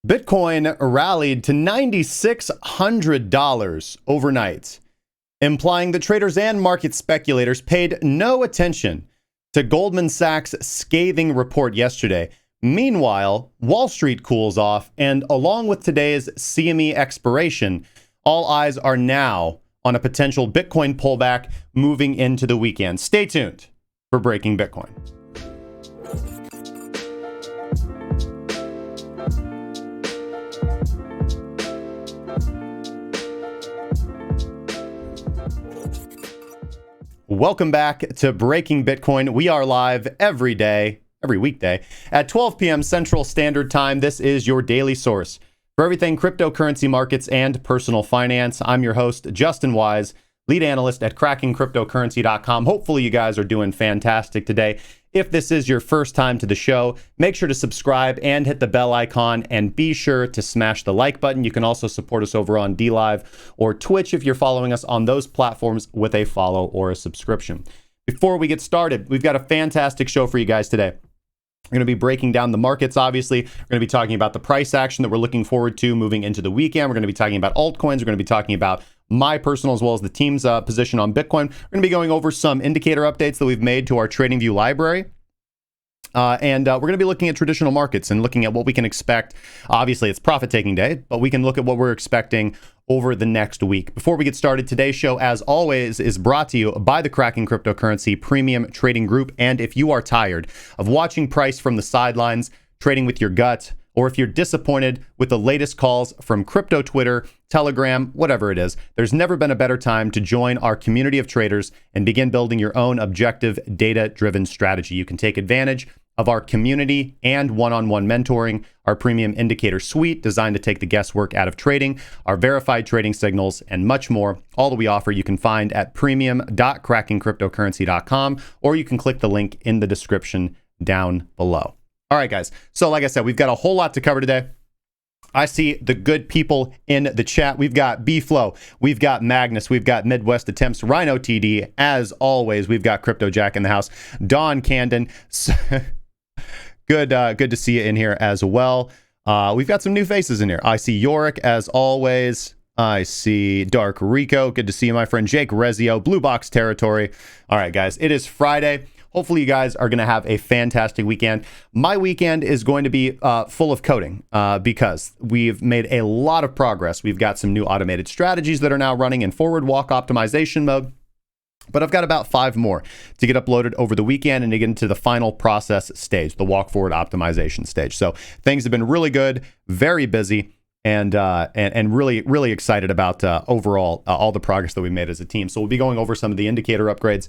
Bitcoin rallied to $9,600 overnight, implying that traders and market speculators paid no attention to Goldman Sachs' scathing report yesterday. Meanwhile, Wall Street cools off, and along with today's CME expiration, all eyes are now on a potential Bitcoin pullback moving into the weekend. Stay tuned for Breaking Bitcoin. Welcome back to Breaking Bitcoin. We are live every weekday at 12 p.m. Central Standard Time. This is your daily source for everything cryptocurrency markets and personal finance. I'm your host, Justin Wise, lead analyst at CrackingCrypotcurrency.com. Hopefully you guys are doing fantastic today. If this is your first time to the show, make sure to subscribe and hit the bell icon, and be sure to smash the like button. You can also support us over on DLive or Twitch if you're following us on those platforms with a follow or a subscription. Before we get started, we've got a fantastic show for you guys today. We're going to be breaking down the markets, obviously. We're going to be talking about the price action that we're looking forward to moving into the weekend. We're going to be talking about altcoins. We're going to be talking about my personal as well as the team's position on Bitcoin. We're going to be going over some indicator updates that we've made to our TradingView library. And we're going to be looking at traditional markets and looking at what we can expect. Obviously, it's profit-taking day, but we can look at what we're expecting over the next week. Before we get started, today's show, as always, is brought to you by the Cracking Cryptocurrency Premium Trading Group. And if you are tired of watching price from the sidelines, trading with your gut, or if you're disappointed with the latest calls from crypto Twitter, Telegram, whatever it is, there's never been a better time to join our community of traders and begin building your own objective, data-driven strategy. You can take advantage of our community and one-on-one mentoring, our premium indicator suite designed to take the guesswork out of trading, our verified trading signals, and much more. All that we offer you can find at premium.crackingcryptocurrency.com, or you can click the link in the description down below. All right, guys. So like I said, we've got a whole lot to cover today. I see the good people in the chat. We've got B-Flow, we've got Magnus, we've got Midwest Attempts, Rhino TD. As always, we've got Crypto Jack in the house, Don Candon. Good to see you in here as well. We've got some new faces in here. I see Yorick, as always. I see Dark Rico. Good to see you, my friend. Jake Rezio, Blue Box Territory. All right, guys, it is Friday. Hopefully you guys are going to have a fantastic weekend. My weekend is going to be full of coding because we've made a lot of progress. We've got some new automated strategies that are now running in forward walk optimization mode. But I've got about 5 more to get uploaded over the weekend and to get into the final process stage, the walk forward optimization stage. So things have been really good, very busy, and really, really excited about overall all the progress that we made as a team. So we'll be going over some of the indicator upgrades.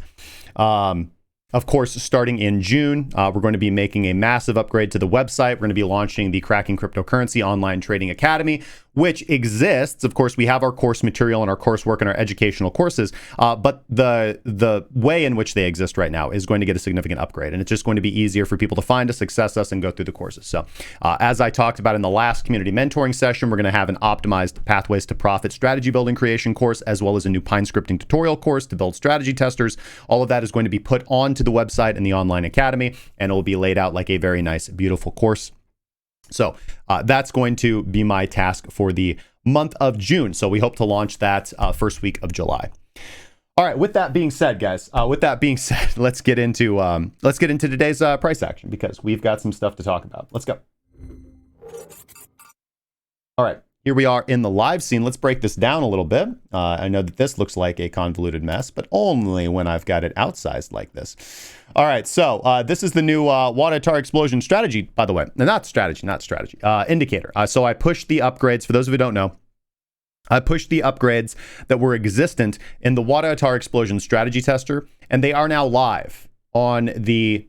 Of course, starting in June, we're going to be making a massive upgrade to the website. We're going to be launching the Cracking Cryptocurrency Online Trading Academy, which exists. Of course, we have our course material and our coursework and our educational courses, but the way in which they exist right now is going to get a significant upgrade, and it's just going to be easier for people to find us, access us, and go through the courses. So as I talked about in the last community mentoring session, we're going to have an optimized Pathways to Profit strategy building creation course, as well as a new Pine scripting tutorial course to build strategy testers. All of that is going to be put onto the website and the online academy, and it will be laid out like a very nice, beautiful course. So that's going to be my task for the month of June. So we hope to launch that first week of July. All right. With that being said, guys, let's get into today's price action, because we've got some stuff to talk about. Let's go. All right. Here we are in the live scene. Let's break this down a little bit. I know that this looks like a convoluted mess, but only when I've got it outsized like this. All right, so this is the new Water Explosion strategy, by the way. Not strategy, indicator. So I pushed the upgrades. For those of you who don't know, I pushed the upgrades that were existent in the Water Explosion strategy tester, and they are now live on the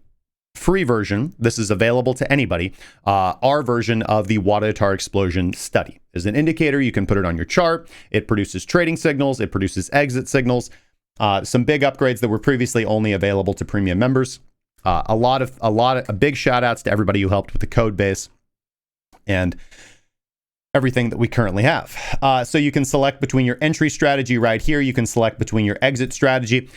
free version. This is available to anybody. Our version of the Water Explosion study is an indicator. You can put it on your chart. It produces trading signals. It produces exit signals. Some big upgrades that were previously only available to premium members. A big shout outs to everybody who helped with the code base and everything that we currently have. So you can select between your entry strategy right here. You can select between your exit strategy.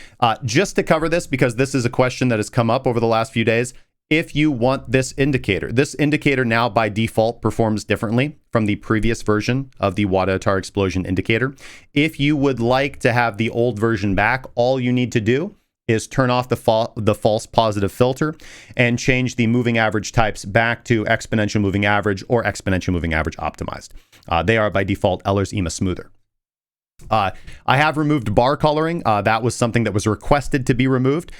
Just to cover this, because this is a question that has come up over the last few days, if you want this indicator now by default performs differently from the previous version of the Wadatar explosion indicator. If you would like to have the old version back, all you need to do is turn off the false positive filter and change the moving average types back to exponential moving average or exponential moving average optimized. They are by default Ehlers-Danlos smoother. I have removed bar coloring. That was something that was requested to be removed.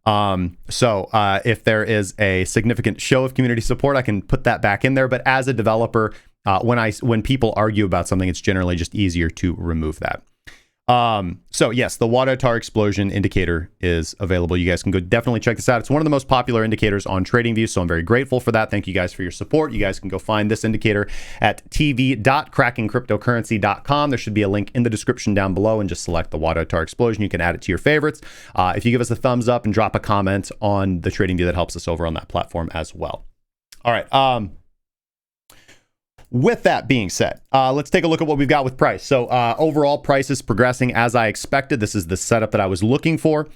So if there is a significant show of community support, I can put that back in there. But as a developer, when people argue about something, it's generally just easier to remove that. So yes, the Wadatar explosion indicator is available. You guys can go definitely check this out. It's one of the most popular indicators on TradingView, so I'm very grateful for that. Thank you guys for your support. You guys can go find this indicator at tv.crackingcryptocurrency.com. There should be a link in the description down below, and just select the Wadatar explosion. You can add it to your favorites. If you give us a thumbs up and drop a comment on the TradingView, that helps us over on that platform as well. All right. With that being said, let's take a look at what we've got with price. So overall, price is progressing as I expected. This is the setup that I was looking for.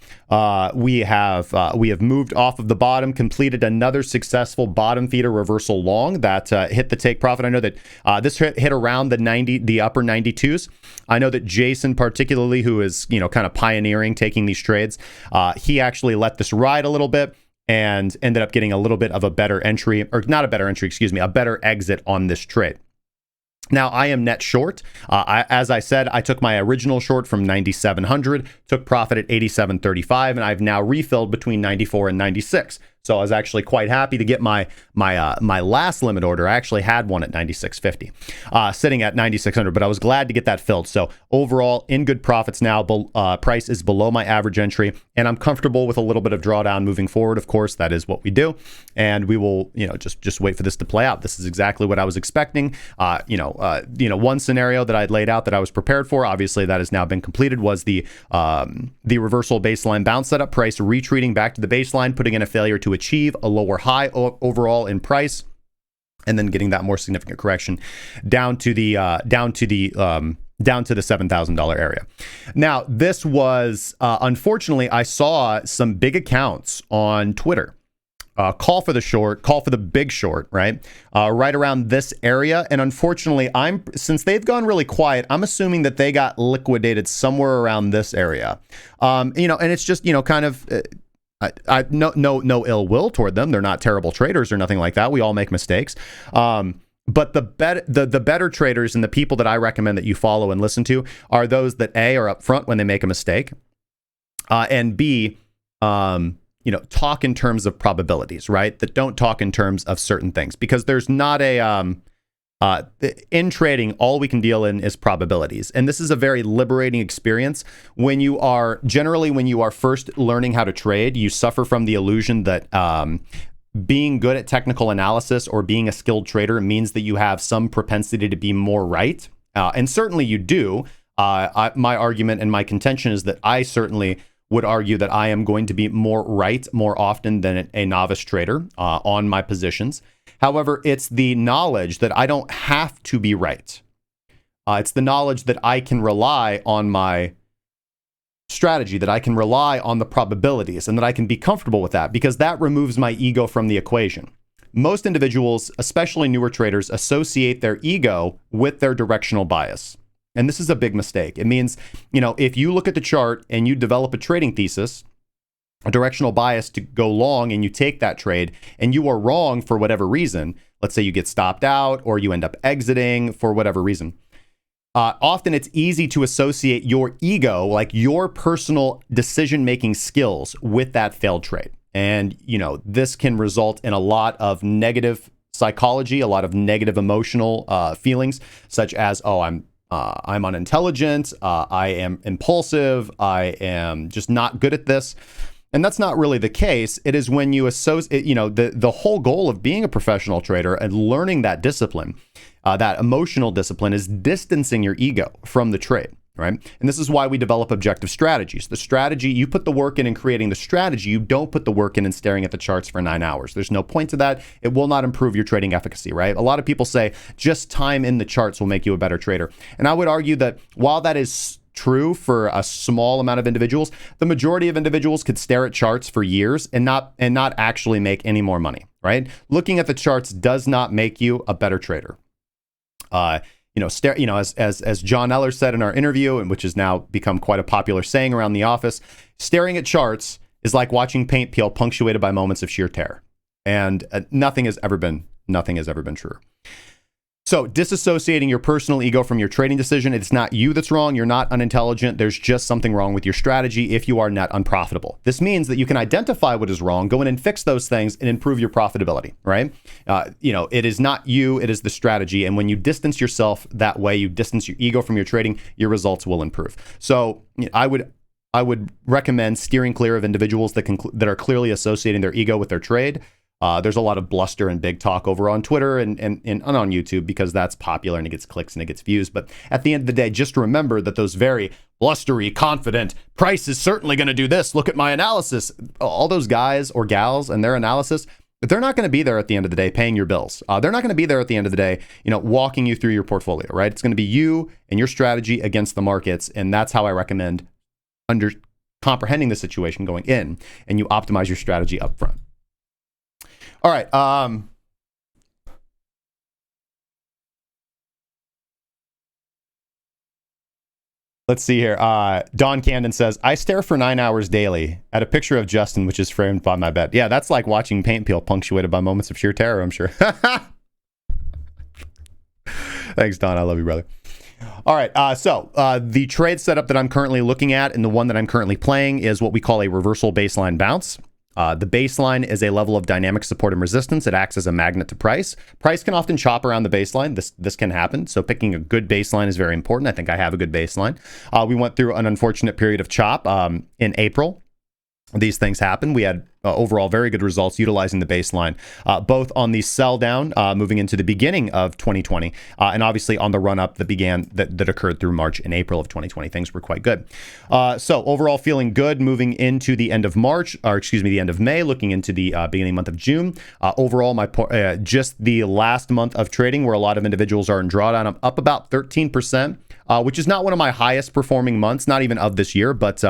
We have moved off of the bottom, completed another successful bottom feeder reversal long that hit the take profit. I know that this hit around the upper 92s. I know that Jason, particularly, who is kind of pioneering taking these trades, he actually let this ride a little bit and ended up getting a little bit of a better entry, or not a better entry, excuse me, a better exit on this trade. Now, I am net short. As I said, I took my original short from 9,700, took profit at 87.35, and I've now refilled between 94 and 96. So I was actually quite happy to get my last limit order. I actually had one at 96.50, sitting at 9,600, but I was glad to get that filled. So overall, in good profits now. Price is below my average entry, and I'm comfortable with a little bit of drawdown moving forward. Of course, that is what we do, and we will, just wait for this to play out. This is exactly what I was expecting. One scenario that I'd laid out that I was prepared for, obviously that has now been completed, was the reversal baseline bounce setup, price retreating back to the baseline, putting in a failure to achieve a lower high overall in price, and then getting that more significant correction down to the $7,000 area. Now, this was unfortunately, I saw some big accounts on Twitter call for the big short, right around this area, and unfortunately, since they've gone really quiet, I'm assuming that they got liquidated somewhere around this area. And it's just kind of. No ill will toward them. They're not terrible traders or nothing like that. We all make mistakes. But the better traders and the people that I recommend that you follow and listen to are those that A, are upfront when they make a mistake, and B, talk in terms of probabilities, right? That don't talk in terms of certain things, because there's not in trading, all we can deal in is probabilities. And this is a very liberating experience. When you are first learning how to trade, you suffer from the illusion that being good at technical analysis or being a skilled trader means that you have some propensity to be more right. And certainly you do. My argument and my contention is that I certainly would argue that I am going to be more right more often than a novice trader on my positions. However, it's the knowledge that I don't have to be right. It's the knowledge that I can rely on my strategy, that I can rely on the probabilities, and that I can be comfortable with that, because that removes my ego from the equation. Most individuals, especially newer traders, associate their ego with their directional bias. And this is a big mistake. It means, if you look at the chart and you develop a trading thesis, a directional bias to go long, and you take that trade and you are wrong for whatever reason, let's say you get stopped out or you end up exiting for whatever reason, often it's easy to associate your ego, like your personal decision-making skills, with that failed trade. And, this can result in a lot of negative psychology, a lot of negative emotional feelings, such as, I'm unintelligent, I am impulsive, I am just not good at this. And that's not really the case. It is when you associate, the whole goal of being a professional trader and learning that discipline, that emotional discipline, is distancing your ego from the trade, right? And this is why we develop objective strategies. The strategy, you put the work in creating the strategy. You don't put the work in staring at the charts for 9 hours. There's no point to that. It will not improve your trading efficacy, right? A lot of people say just time in the charts will make you a better trader. And I would argue that while that is true for a small amount of individuals. The majority of individuals could stare at charts for years and not actually make any more money, right? Looking at the charts does not make you a better trader. As John Eller said in our interview, and which has now become quite a popular saying around the office, staring at charts is like watching paint peel, punctuated by moments of sheer terror. And nothing has ever been truer. So disassociating your personal ego from your trading decision, it's not you that's wrong. You're not unintelligent. There's just something wrong with your strategy if you are net unprofitable. This means that you can identify what is wrong, go in and fix those things and improve your profitability, right? It is not you, it is the strategy. And when you distance yourself that way, you distance your ego from your trading, your results will improve. So I would recommend steering clear of individuals that are clearly associating their ego with their trade. There's a lot of bluster and big talk over on Twitter and on YouTube because that's popular and it gets clicks and it gets views. But at the end of the day, just remember that those very blustery, confident, price is certainly going to do this. Look at my analysis. All those guys or gals and their analysis, they're not going to be there at the end of the day paying your bills. They're not going to be there at the end of the day, walking you through your portfolio, right? It's going to be you and your strategy against the markets. And that's how I recommend comprehending the situation going in, and you optimize your strategy up front. All right. Let's see here. Don Candon says, I stare for 9 hours daily at a picture of Justin, which is framed by my bed. Yeah, that's like watching paint peel, punctuated by moments of sheer terror, I'm sure. Thanks, Don. I love you, brother. All right. So the trade setup that I'm currently looking at and the one that I'm currently playing is what we call a reversal baseline bounce. The baseline is a level of dynamic support and resistance. It acts as a magnet to price. Price can often chop around the baseline. This can happen. So picking a good baseline is very important. I think I have a good baseline. We went through an unfortunate period of chop in April. These things happen. We had overall very good results utilizing the baseline, both on the sell down moving into the beginning of 2020, and obviously on the run up that occurred through March and April of 2020. Things were quite good. So overall feeling good moving into the end of March, the end of May, looking into the beginning month of June. Overall, just the last month of trading where a lot of individuals are in drawdown, I'm up about 13%. Which is not one of my highest performing months, not even of this year, but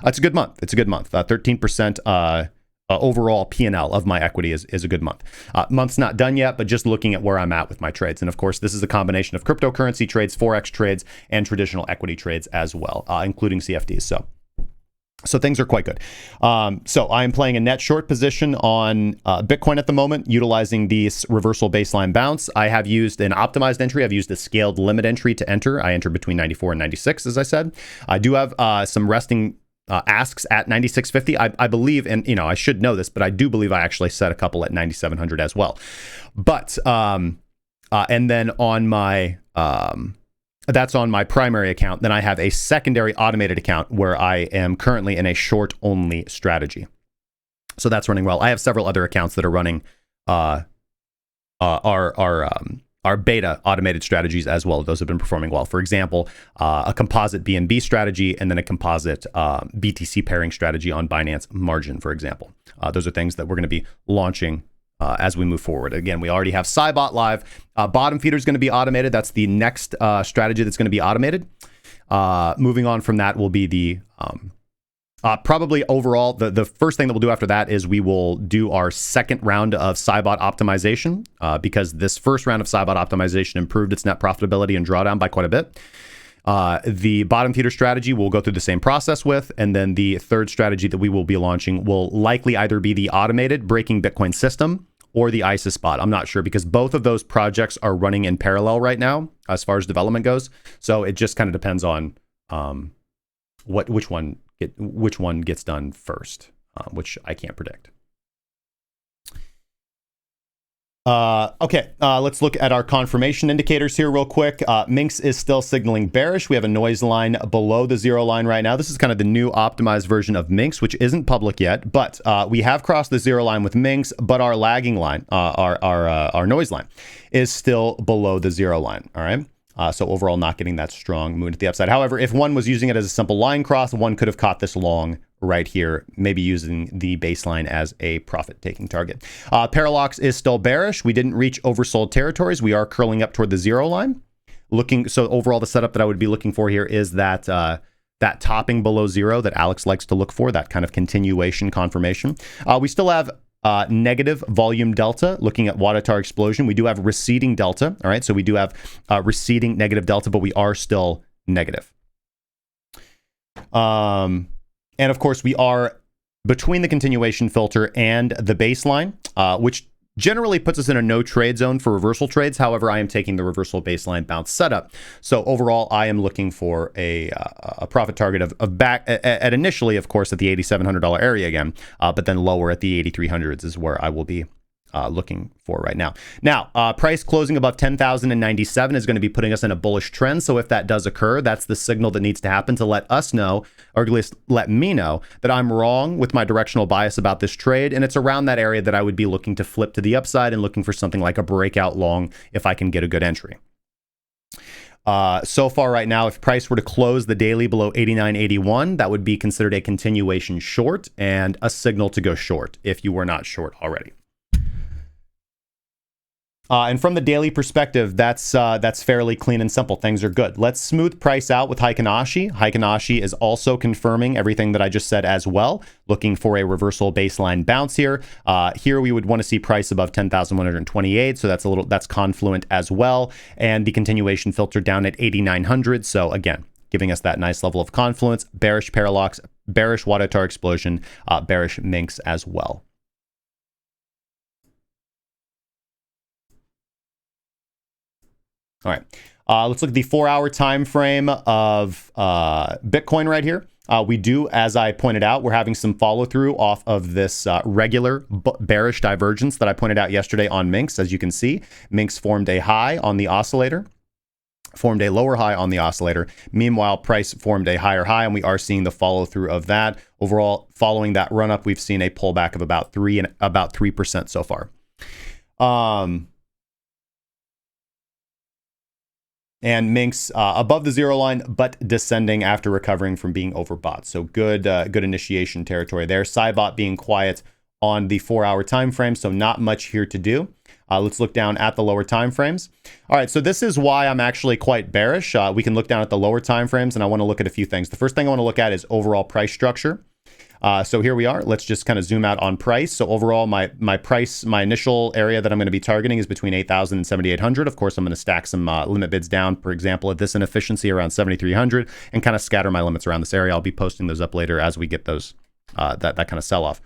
it's a good month. It's a good month. 13% overall P&L of my equity is a good month. Month's not done yet, but just looking at where I'm at with my trades. And of course, this is a combination of cryptocurrency trades, Forex trades, and traditional equity trades as well, including CFDs. So things are quite good. So I am playing a net short position on Bitcoin at the moment, utilizing the reversal baseline bounce. I have used an optimized entry. I've used a scaled limit entry to enter. I enter between 94 and 96, as I said. I do have some resting asks at 96.50. I believe, and I should know this, but I do believe I actually set a couple at 9,700 as well. But and then on my that's on my primary account. Then I have a secondary automated account where I am currently in a short only strategy. So that's running well. I have several other accounts that are running our beta automated strategies as well. Those have been performing well. For example, a composite BNB strategy and then a composite BTC pairing strategy on Binance Margin, for example. Those are things that we're going to be launching as we move forward. Again, we already have Cybot live. Bottom feeder is going to be automated. That's the next strategy that's going to be automated. Moving on from that will be the probably overall, the first thing that we'll do after that is we will do our second round of Cybot optimization because this first round of Cybot optimization improved its net profitability and drawdown by quite a bit. The bottom feeder strategy we'll go through the same process with, and then the third strategy that we will be launching will likely either be the automated breaking Bitcoin system or the ISIS bot. I'm not sure because both of those projects are running in parallel right now as far as development goes. So it just kind of depends on which one gets done first, which I can't predict. Okay, let's look at our confirmation indicators here real quick. Minx is still signaling bearish. We have a noise line below the zero line right now. This is kind of the new optimized version of Minx, which isn't public yet, but we have crossed the zero line with Minx, but our lagging line, our noise line, is still below the zero line. All right. So overall, not getting that strong movement to the upside. However, if one was using it as a simple line cross, one could have caught this long right here, maybe using the baseline as a profit-taking target. Parallax is still bearish. We didn't reach oversold territories. We are curling up toward the zero line. looking, so overall the setup that I would be looking for here is that that topping below zero that Alex likes to look for, that kind of continuation confirmation. We still have negative volume delta, looking at Wadatar explosion. We do have receding delta, all right? So we do have receding negative delta, but we are still negative. And of course, we are between the continuation filter and the baseline, which generally puts us in a no trade zone for reversal trades. However, I am taking the reversal baseline bounce setup. So overall, I am looking for a profit target of back at initially, of course, at the $8,700 area again, but then lower at the 8,300s is where I will be looking for right now. Now, price closing above 10,097 is going to be putting us in a bullish trend. So if that does occur, that's the signal that needs to happen to let us know, or at least let me know, that I'm wrong with my directional bias about this trade. And it's around that area that I would be looking to flip to the upside and looking for something like a breakout long if I can get a good entry. So far right now, if price were to close the daily below 89.81, that would be considered a continuation short and a signal to go short if you were not short already. And from the daily perspective, that's fairly clean and simple. Things are good. Let's smooth price out with Heikin Ashi. Heikin Ashi is also confirming everything that I just said as well, looking for a reversal baseline bounce here. Here we would want to see price above 10,128, so that's confluent as well, and the continuation filter down at 8,900. So again, giving us that nice level of confluence, bearish parallax, bearish Wadatar explosion, bearish Minx as well. All right, let's look at the 4-hour time frame of Bitcoin right here. We do, as I pointed out, we're having some follow through off of this regular bearish divergence that I pointed out yesterday on Minx. As you can see, Minx formed a high on the oscillator, formed a lower high on the oscillator. Meanwhile, price formed a higher high, and we are seeing the follow through of that. Overall, following that run up, we've seen a pullback of about 3% so far. And Minx above the zero line, but descending after recovering from being overbought. So good initiation territory there. Cybot being quiet on the 4-hour time frame, so not much here to do. Let's look down at the lower time frames. All right, so this is why I'm actually quite bearish. We can look down at the lower time frames, and I want to look at a few things. The first thing I want to look at is overall price structure. So here we are. Let's just kind of zoom out on price. So overall, my initial area that I'm going to be targeting is between 8,000 and 7,800. Of course, I'm going to stack some limit bids down, for example, at this inefficiency around 7,300, and kind of scatter my limits around this area. I'll be posting those up later as we get those that kind of sell off.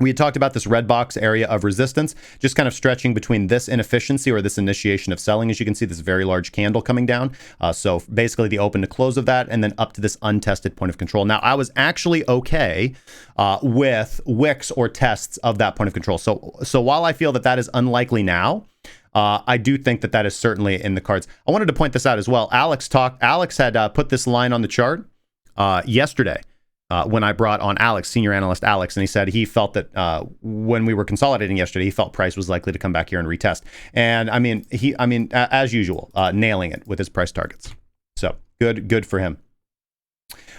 We had talked about this red box area of resistance, just kind of stretching between this inefficiency or this initiation of selling. As you can see, this very large candle coming down. So basically the open to close of that, and then up to this untested point of control. Now, I was actually okay with wicks or tests of that point of control. So while I feel that that is unlikely now, I do think that that is certainly in the cards. I wanted to point this out as well. Alex had put this line on the chart yesterday. When I brought on Alex, senior analyst Alex, and he said he felt that when we were consolidating yesterday, he felt price was likely to come back here and retest. And I mean, as usual, nailing it with his price targets. So good for him.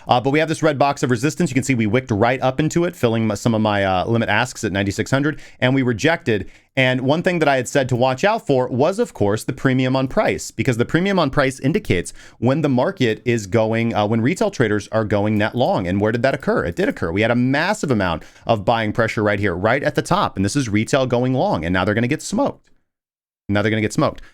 But we have this red box of resistance. You can see we wicked right up into it, filling some of my limit asks at 9,600, and we rejected. And one thing that I had said to watch out for was, of course, the premium on price, because the premium on price indicates when the market is going, when retail traders are going net long. And where did that occur? It did occur. We had a massive amount of buying pressure right here, right at the top. And this is retail going long, and now they're going to get smoked.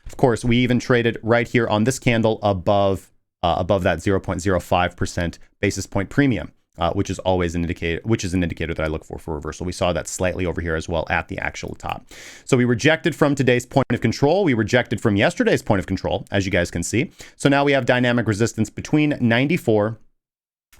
Of course, we even traded right here on this candle above that 0.05% basis point premium, which is always an indicator that I look for reversal. We saw that slightly over here as well at the actual top. So we rejected from today's point of control. We rejected from yesterday's point of control, as you guys can see. So now we have dynamic resistance between 94,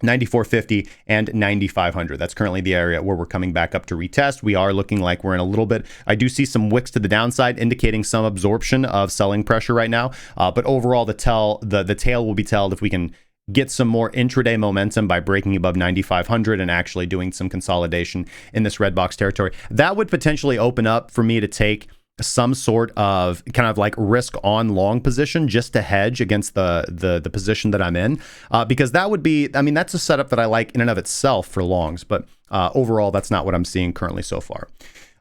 9450 and 9500. That's currently the area where we're coming back up to retest. We are looking like we're in a little bit. I do see some wicks to the downside, indicating some absorption of selling pressure right now. But overall, the tail will be tailed if we can get some more intraday momentum by breaking above 9,500 and actually doing some consolidation in this red box territory. That would potentially open up for me to take some sort of kind of like risk on long position just to hedge against the position that I'm in, because that would be, I mean, that's a setup that I like in and of itself for longs, but overall, that's not what I'm seeing currently so far.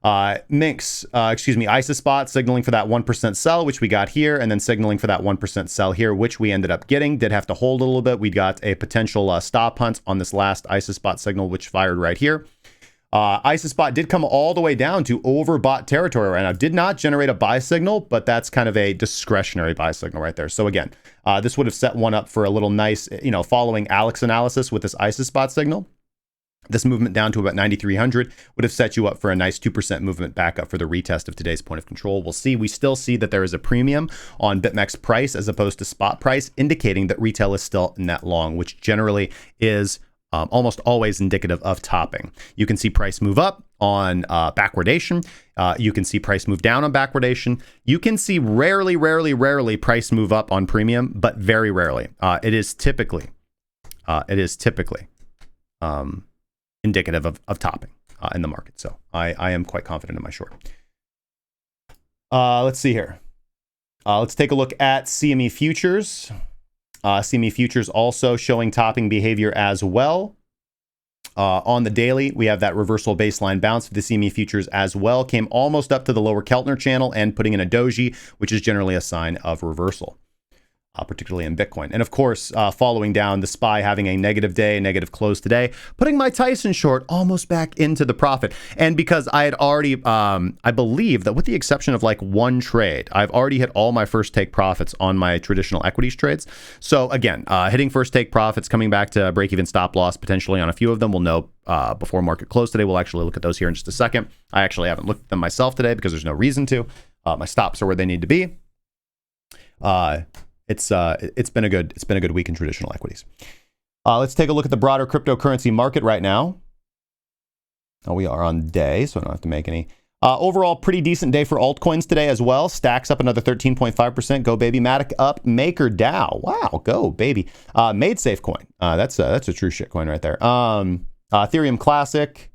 ISASpot signaling for that 1% sell, which we got here, and then signaling for that 1% sell here, which we ended up getting. Did have to hold a little bit. We got a potential stop hunt on this last ISASpot signal, which fired right here. ISASpot did come all the way down to overbought territory right now. Did not generate a buy signal, but that's kind of a discretionary buy signal right there. So again, this would have set one up for a little nice, following Alex analysis with this ISASpot signal. This movement down to about 9,300 would have set you up for a nice 2% movement back up for the retest of today's point of control. We'll see. We still see that there is a premium on BitMEX price as opposed to spot price, indicating that retail is still net long, which generally is almost always indicative of topping. You can see price move up on backwardation. You can see price move down on backwardation. You can see rarely price move up on premium, but very rarely. It is typically indicative of topping in the market. So I am quite confident in my short. Let's see here. Let's take a look at CME futures. CME futures also showing topping behavior as well. On the daily, we have that reversal baseline bounce for the CME futures as well. Came almost up to the lower Keltner channel and putting in a doji, which is generally a sign of reversal. Particularly in Bitcoin. And of course, following down the SPY having a negative day, negative close today, putting my Tyson short almost back into the profit. And because I had already, I believe that with the exception of like one trade, I've already hit all my first take profits on my traditional equities trades. So again, hitting first take profits, coming back to break even stop loss potentially on a few of them. We'll know before market close today. We'll actually look at those here in just a second. I actually haven't looked at them myself today because there's no reason to. My stops are where they need to be. It's been a good week in traditional equities. Let's take a look at the broader cryptocurrency market right now. We are on day, so I don't have to make any. Overall, pretty decent day for altcoins today as well. Stacks up another 13.5%. Go baby. Matic up. Maker DAO. Wow, go baby. Made safe coin. That's a true shit coin right there. Ethereum Classic.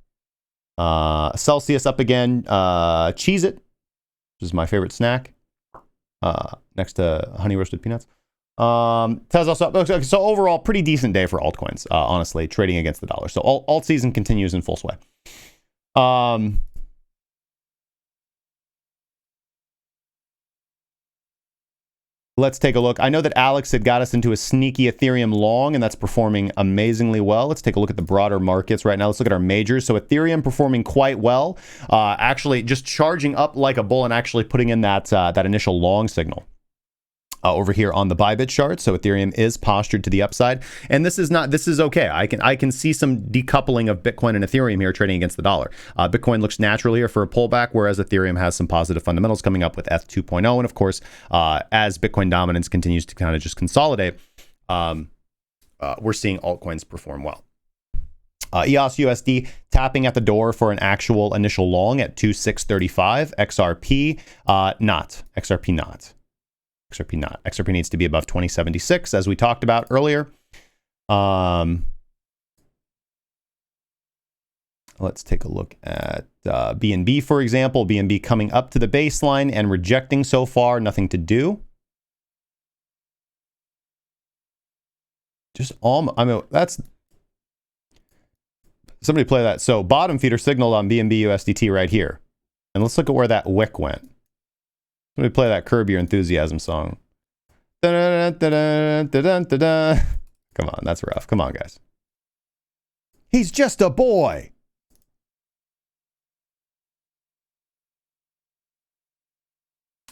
Celsius up again. Cheez-It, which is my favorite snack. Next to honey roasted peanuts. Tesla also up. So overall, pretty decent day for altcoins, honestly, trading against the dollar. So alt season continues in full sway. Let's take a look. I know that Alex had got us into a sneaky Ethereum long, and that's performing amazingly well. Let's take a look at the broader markets right now. Let's look at our majors. So Ethereum performing quite well, actually just charging up like a bull and actually putting in that initial long signal. Over here on the ByBit chart. So Ethereum is postured to the upside, and this is okay. I can see some decoupling of Bitcoin and Ethereum here trading against the dollar. Bitcoin looks natural here for a pullback, whereas Ethereum has some positive fundamentals coming up with ETH2.0, and of course, as Bitcoin dominance continues to kind of just consolidate, we're seeing altcoins perform well. EOS USD tapping at the door for an actual initial long at 2,635. XRP not. XRP needs to be above 2076, as we talked about earlier. Let's take a look at BNB, for example. BNB coming up to the baseline and rejecting so far. Nothing to do. That's... Somebody play that. So bottom feeder signaled on BNB USDT right here. And let's look at where that wick went. Let me play that Curb Your Enthusiasm song. Come on, that's rough. Come on, guys. He's just a boy.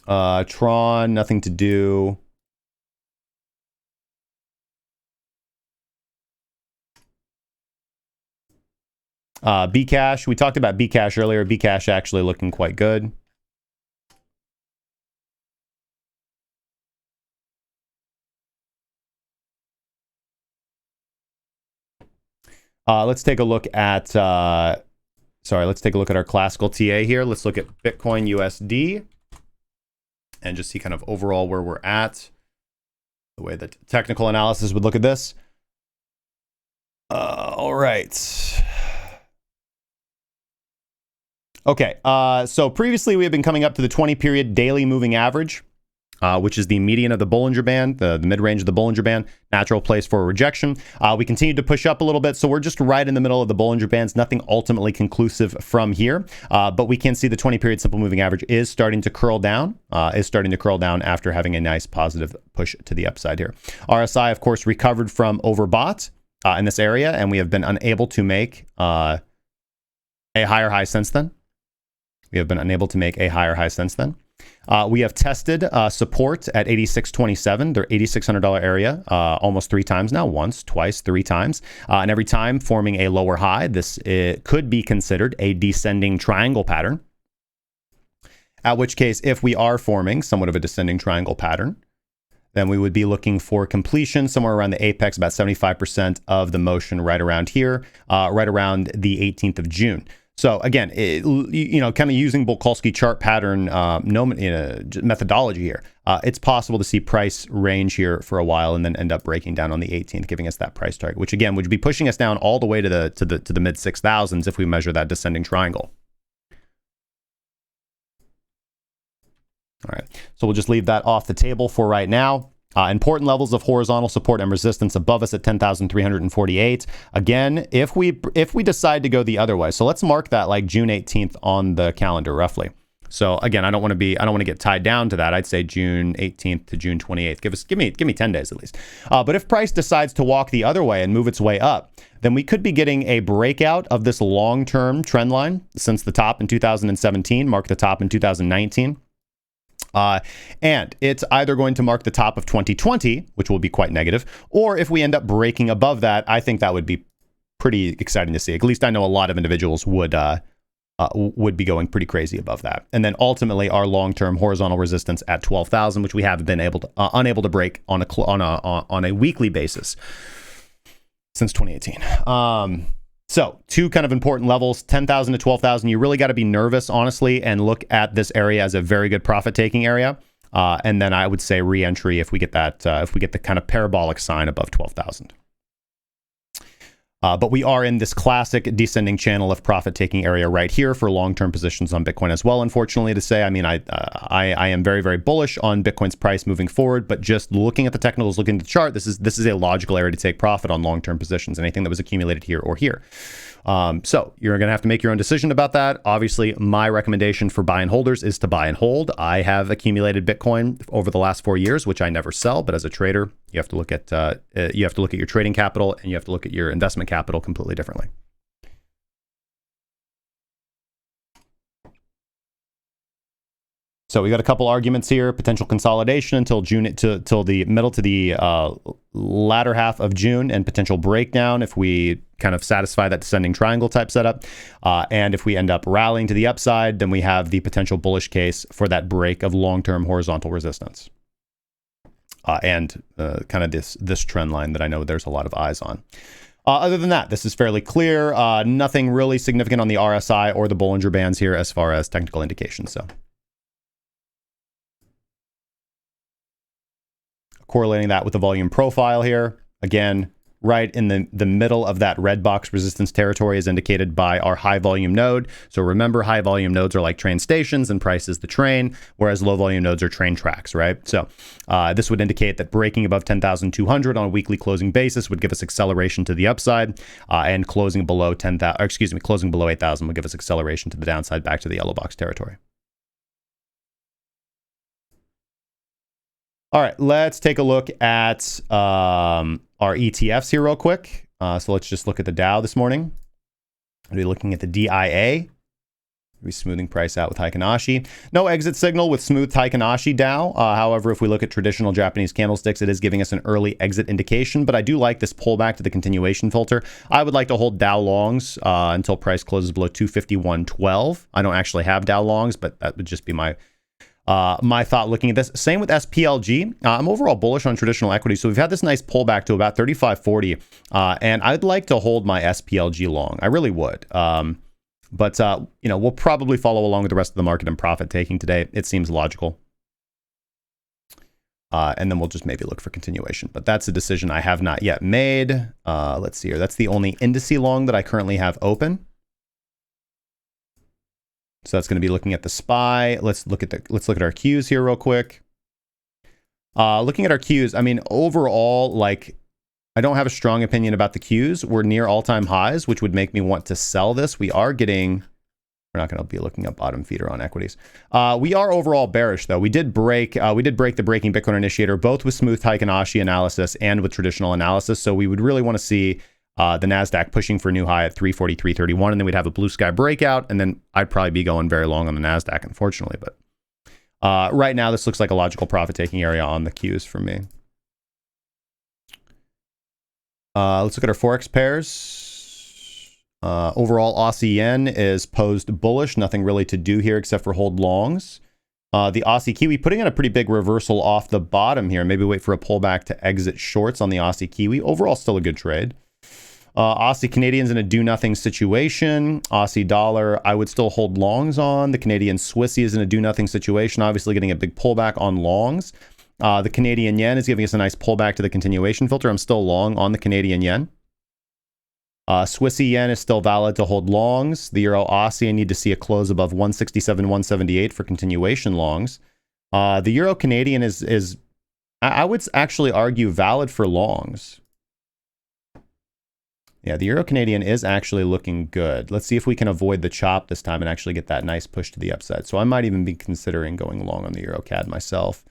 Tron, nothing to do. Bcash, we talked about Bcash earlier. Bcash actually looking quite good. Let's take a look at, let's take a look at our classical TA here. Let's look at Bitcoin USD and just see kind of overall where we're at. The way that technical analysis would look at this. All right. Okay, so previously we have been coming up to the 20-period daily moving average. which is the median of the Bollinger Band, the mid-range of the Bollinger Band, natural place for a rejection. We continue to push up a little bit, so we're just right in the middle of the Bollinger Bands, nothing ultimately conclusive from here, but we can see the 20-period simple moving average is starting to curl down, after having a nice positive push to the upside here. RSI, of course, recovered from overbought in this area, and we have been unable to make a higher high since then. We have tested support at 86.27, their $8,600 area, almost 3 times now, once, twice, 3 times. And every time forming a lower high, this could be considered a descending triangle pattern. At which case, if we are forming somewhat of a descending triangle pattern, then we would be looking for completion somewhere around the apex, about 75% of the motion right around here, right around the 18th of June. So again, kind of using Bulkowski chart pattern methodology here, it's possible to see price range here for a while and then end up breaking down on the 18th, giving us that price target, which again would be pushing us down all the way to the mid 6,000s if we measure that descending triangle. All right, so we'll just leave that off the table for right now. Important levels of horizontal support and resistance above us at 10,348. Again, if we decide to go the other way, so let's mark that like June 18th on the calendar roughly. So again, I don't want to get tied down to that. I'd say June 18th to June 28th. Give me 10 days at least. But if price decides to walk the other way and move its way up, then we could be getting a breakout of this long-term trend line since the top in 2017, mark the top in 2019. And it's either going to mark the top of 2020, which will be quite negative, or if we end up breaking above that, I think that would be pretty exciting to see. At least I know a lot of individuals would be going pretty crazy above that. And then ultimately our long-term horizontal resistance at 12,000, which we have been unable to break on a weekly basis since 2018. So 2 kind of important levels, 10,000 to 12,000. You really got to be nervous, honestly, and look at this area as a very good profit-taking area. And then I would say re-entry if we get that, if we get the kind of parabolic sign above 12,000. But we are in this classic descending channel of profit-taking area right here for long-term positions on Bitcoin as well, unfortunately to say. I mean, I am very, very bullish on Bitcoin's price moving forward, but just looking at the technicals, looking at the chart, this is a logical area to take profit on long-term positions, anything that was accumulated here or here. So you're going to have to make your own decision about that. Obviously, my recommendation for buy and holders is to buy and hold. I have accumulated Bitcoin over the last 4 years, which I never sell. But as a trader, you have to look at your trading capital and you have to look at your investment capital completely differently. So we got a couple arguments here: potential consolidation until June, till the middle to the latter half of June, and potential breakdown if we kind of satisfy that descending triangle type setup. And if we end up rallying to the upside, then we have the potential bullish case for that break of long-term horizontal resistance. And kind of this trend line that I know there's a lot of eyes on. Other than that, this is fairly clear. Nothing really significant on the RSI or the Bollinger Bands here as far as technical indications. So correlating that with the volume profile here, again, right in the middle of that red box resistance territory is indicated by our high volume node. So remember, high volume nodes are like train stations and price is the train, whereas low volume nodes are train tracks, right? So this would indicate that breaking above 10,200 on a weekly closing basis would give us acceleration to the upside, and closing below 8,000 would give us acceleration to the downside back to the yellow box territory. All right, let's take a look at our ETFs here real quick. So let's just look at the Dow this morning. We'll be looking at the DIA. We'll be smoothing price out with Heikinashi. No exit signal with smooth Heikinashi Dow. However, if we look at traditional Japanese candlesticks, it is giving us an early exit indication, but I do like this pullback to the continuation filter. I would like to hold Dow longs until price closes below 251.12. I don't actually have Dow longs, but that would just be my thought looking at this. Same with SPLG. I'm overall bullish on traditional equity. So we've had this nice pullback to about 35.40, and I'd like to hold my SPLG long. I really would. But we'll probably follow along with the rest of the market and profit taking today. It seems logical. And then we'll just maybe look for continuation. But that's a decision I have not yet made. Let's see here. That's the only indice long that I currently have open. So that's going to be looking at the SPY. Let's look at our Qs here real quick. Looking at our Qs, I mean, overall, like, I don't have a strong opinion about the Qs. We're near all-time highs, which would make me want to sell this. We are getting... We're not going to be looking up bottom feeder on equities. We are overall bearish, though. We did break the breaking Bitcoin initiator, both with smooth Heikin-Ashi analysis and with traditional analysis. So we would really want to see the NASDAQ pushing for a new high at 343.31, and then we'd have a blue sky breakout, and then I'd probably be going very long on the NASDAQ, unfortunately. But right now, this looks like a logical profit-taking area on the Qs for me. Let's look at our Forex pairs. Overall, Aussie Yen is posed bullish. Nothing really to do here except for hold longs. The Aussie Kiwi putting in a pretty big reversal off the bottom here. Maybe wait for a pullback to exit shorts on the Aussie Kiwi. Overall, still a good trade. Aussie Canadian's in a do-nothing situation. Aussie dollar, I would still hold longs on. The Canadian Swissy is in a do-nothing situation, obviously getting a big pullback on longs. The Canadian yen is giving us a nice pullback to the continuation filter. I'm still long on the Canadian yen. Swissy yen is still valid to hold longs. The Euro Aussie, I need to see a close above 167, 178 for continuation longs. The Euro Canadian is I would actually argue valid for longs. Yeah, the Euro Canadian is actually looking good. Let's see if we can avoid the chop this time and actually get that nice push to the upside. So I might even be considering going long on the Euro CAD myself.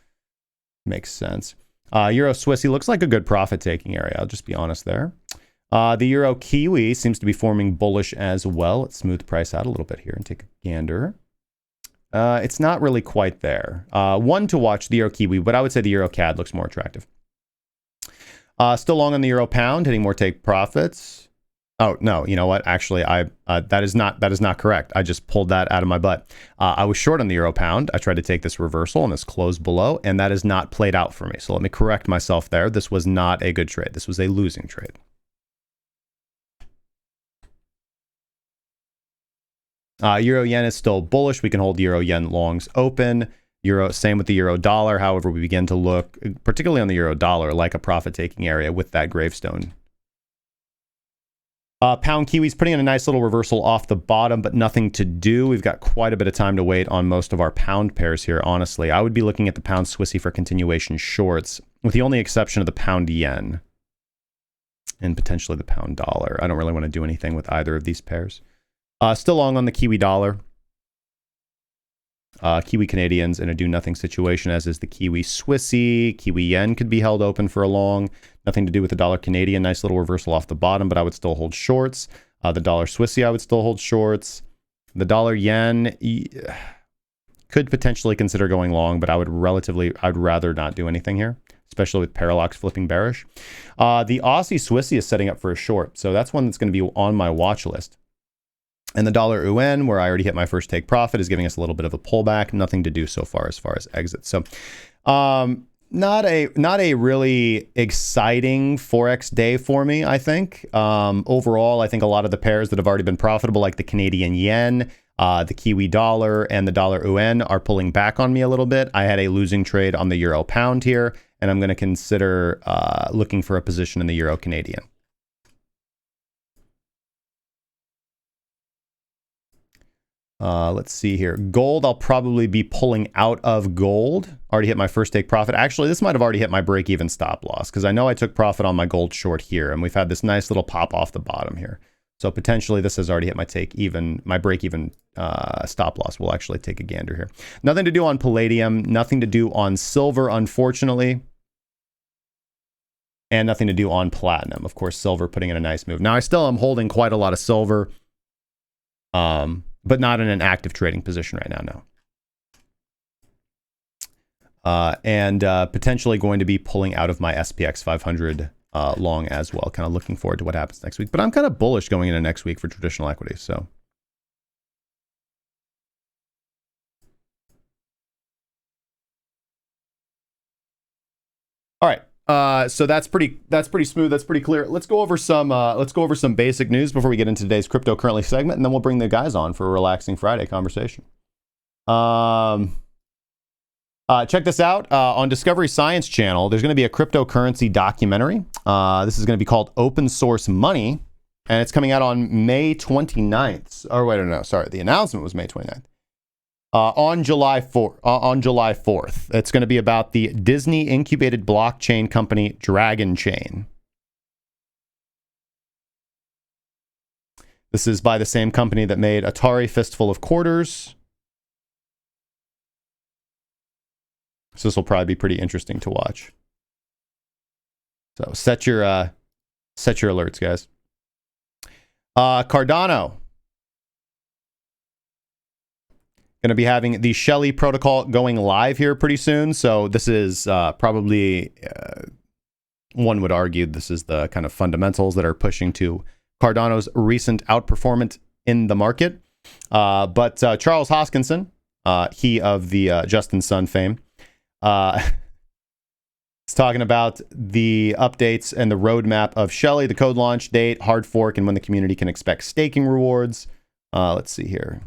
Makes sense. Euro Swissy looks like a good profit-taking area. I'll just be honest there. The Euro Kiwi seems to be forming bullish as well. Let's smooth price out a little bit here and take a gander. It's not really quite there. One to watch, the Euro Kiwi, but I would say the Euro CAD looks more attractive. Still long on the Euro Pound, hitting more take profits. Oh, no, you know what? Actually, that is not correct. I just pulled that out of my butt. I was short on the Euro Pound. I tried to take this reversal and this closed below, and that is not played out for me. So let me correct myself there. This was not a good trade. This was a losing trade. Euro yen is still bullish. We can hold Euro yen longs open. Same with the Euro dollar. However, we begin to look, particularly on the Euro dollar, like a profit-taking area with that gravestone. Pound Kiwi's putting in a nice little reversal off the bottom, but nothing to do. We've got quite a bit of time to wait on most of our pound pairs here, honestly. I would be looking at the pound Swissy for continuation shorts, with the only exception of the pound yen and potentially the pound dollar. I don't really want to do anything with either of these pairs. Still long on the Kiwi dollar. Kiwi Canadians in a do-nothing situation, as is the Kiwi Swissy. Kiwi yen could be held open for a long. Nothing to do with the dollar Canadian. Nice little reversal off the bottom, but I would still hold shorts. The dollar Swissy, I would still hold shorts. The dollar yen could potentially consider going long, but I'd rather not do anything here, especially with Parallax flipping bearish. The Aussie Swissy is setting up for a short, so that's one that's going to be on my watch list. And the dollar UN, where I already hit my first take profit, is giving us a little bit of a pullback. Nothing to do so far as exit. So not a really exciting Forex day for me, I think. Overall, I think a lot of the pairs that have already been profitable, like the Canadian yen, the Kiwi dollar, and the dollar UN, are pulling back on me a little bit. I had a losing trade on the Euro Pound here, and I'm going to consider looking for a position in the Euro Canadian. Let's see here. Gold, I'll probably be pulling out of gold. Already hit my first take profit. Actually, this might have already hit my break-even stop loss, because I know I took profit on my gold short here, and we've had this nice little pop off the bottom here. So potentially this has already hit my break-even stop loss. We'll actually take a gander here. Nothing to do on palladium. Nothing to do on silver, unfortunately. And nothing to do on platinum. Of course, silver putting in a nice move. Now, I still am holding quite a lot of silver. But not in an active trading position right now, no. And potentially going to be pulling out of my SPX 500 long as well. Kind of looking forward to what happens next week. But I'm kind of bullish going into next week for traditional equities. So, all right. So that's pretty smooth. That's pretty clear. Let's go over some basic news before we get into today's cryptocurrency segment, and then we'll bring the guys on for a relaxing Friday conversation. Check this out on Discovery Science Channel. There's going to be a cryptocurrency documentary. This is going to be called Open Source Money, and it's coming out on May 29th. Or wait, no, sorry, the announcement was May 29th. on July 4th. It's going to be about the Disney incubated blockchain company Dragon Chain. This is by the same company that made Atari Fistful of Quarters. So this will probably be pretty interesting to watch. So set your alerts, guys. Cardano. Going to be having the Shelley protocol going live here pretty soon. So this is probably, one would argue, this is the kind of fundamentals that are pushing to Cardano's recent outperformance in the market. But Charles Hoskinson, he of the Justin Sun fame, is talking about the updates and the roadmap of Shelley, the code launch date, hard fork, and when the community can expect staking rewards. Let's see here.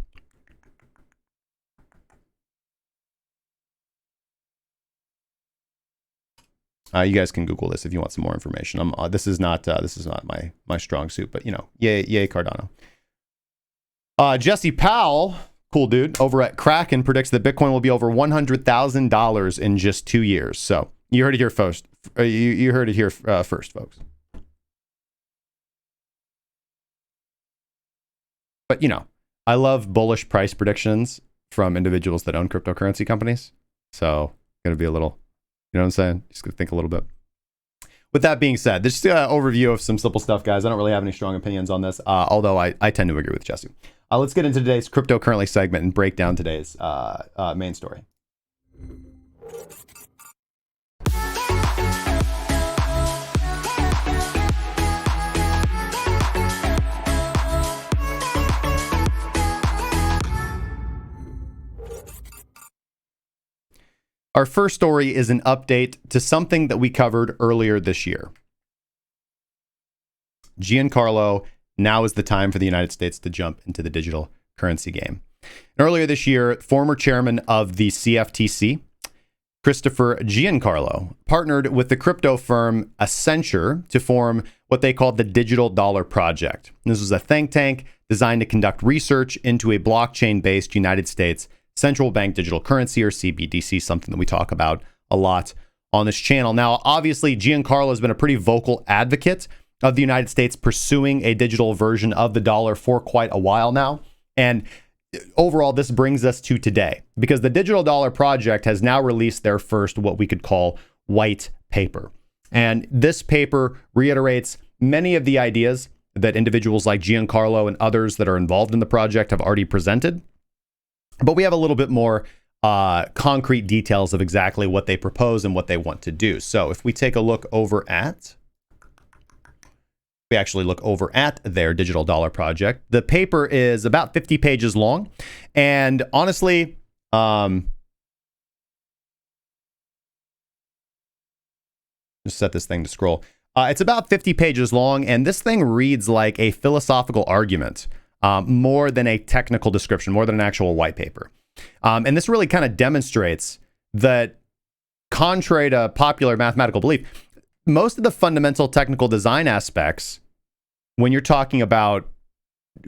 You guys can Google this if you want some more information. This is not my strong suit, but you know, yay Cardano. Jesse Powell, cool dude, over at Kraken predicts that Bitcoin will be over $100,000 in just 2 years. So you heard it here first. You heard it here first, folks. But you know, I love bullish price predictions from individuals that own cryptocurrency companies. So gonna be a little. You know what I'm saying? Just gonna think a little bit. With that being said, this is an overview of some simple stuff, guys. I don't really have any strong opinions on this, although I tend to agree with Jesse. Let's get into today's cryptocurrency segment and break down today's main story. Our first story is an update to something that we covered earlier this year. Giancarlo, now is the time for the United States to jump into the digital currency game. Earlier this year, former chairman of the CFTC, Christopher Giancarlo, partnered with the crypto firm Accenture to form what they called the Digital Dollar Project. This was a think tank designed to conduct research into a blockchain-based United States central bank digital currency, or CBDC, something that we talk about a lot on this channel. Now, obviously, Giancarlo has been a pretty vocal advocate of the United States pursuing a digital version of the dollar for quite a while now. And overall, this brings us to today, because the Digital Dollar Project has now released their first, what we could call, white paper. And this paper reiterates many of the ideas that individuals like Giancarlo and others that are involved in the project have already presented. But we have a little bit more concrete details of exactly what they propose and what they want to do. So if we take a look over at, their Digital Dollar Project, the paper is about 50 pages long. And honestly, just set this thing to scroll. It's about 50 pages long, and this thing reads like a philosophical argument. More than a technical description, more than an actual white paper. And this really kind of demonstrates that, contrary to popular mathematical belief, most of the fundamental technical design aspects, when you're talking about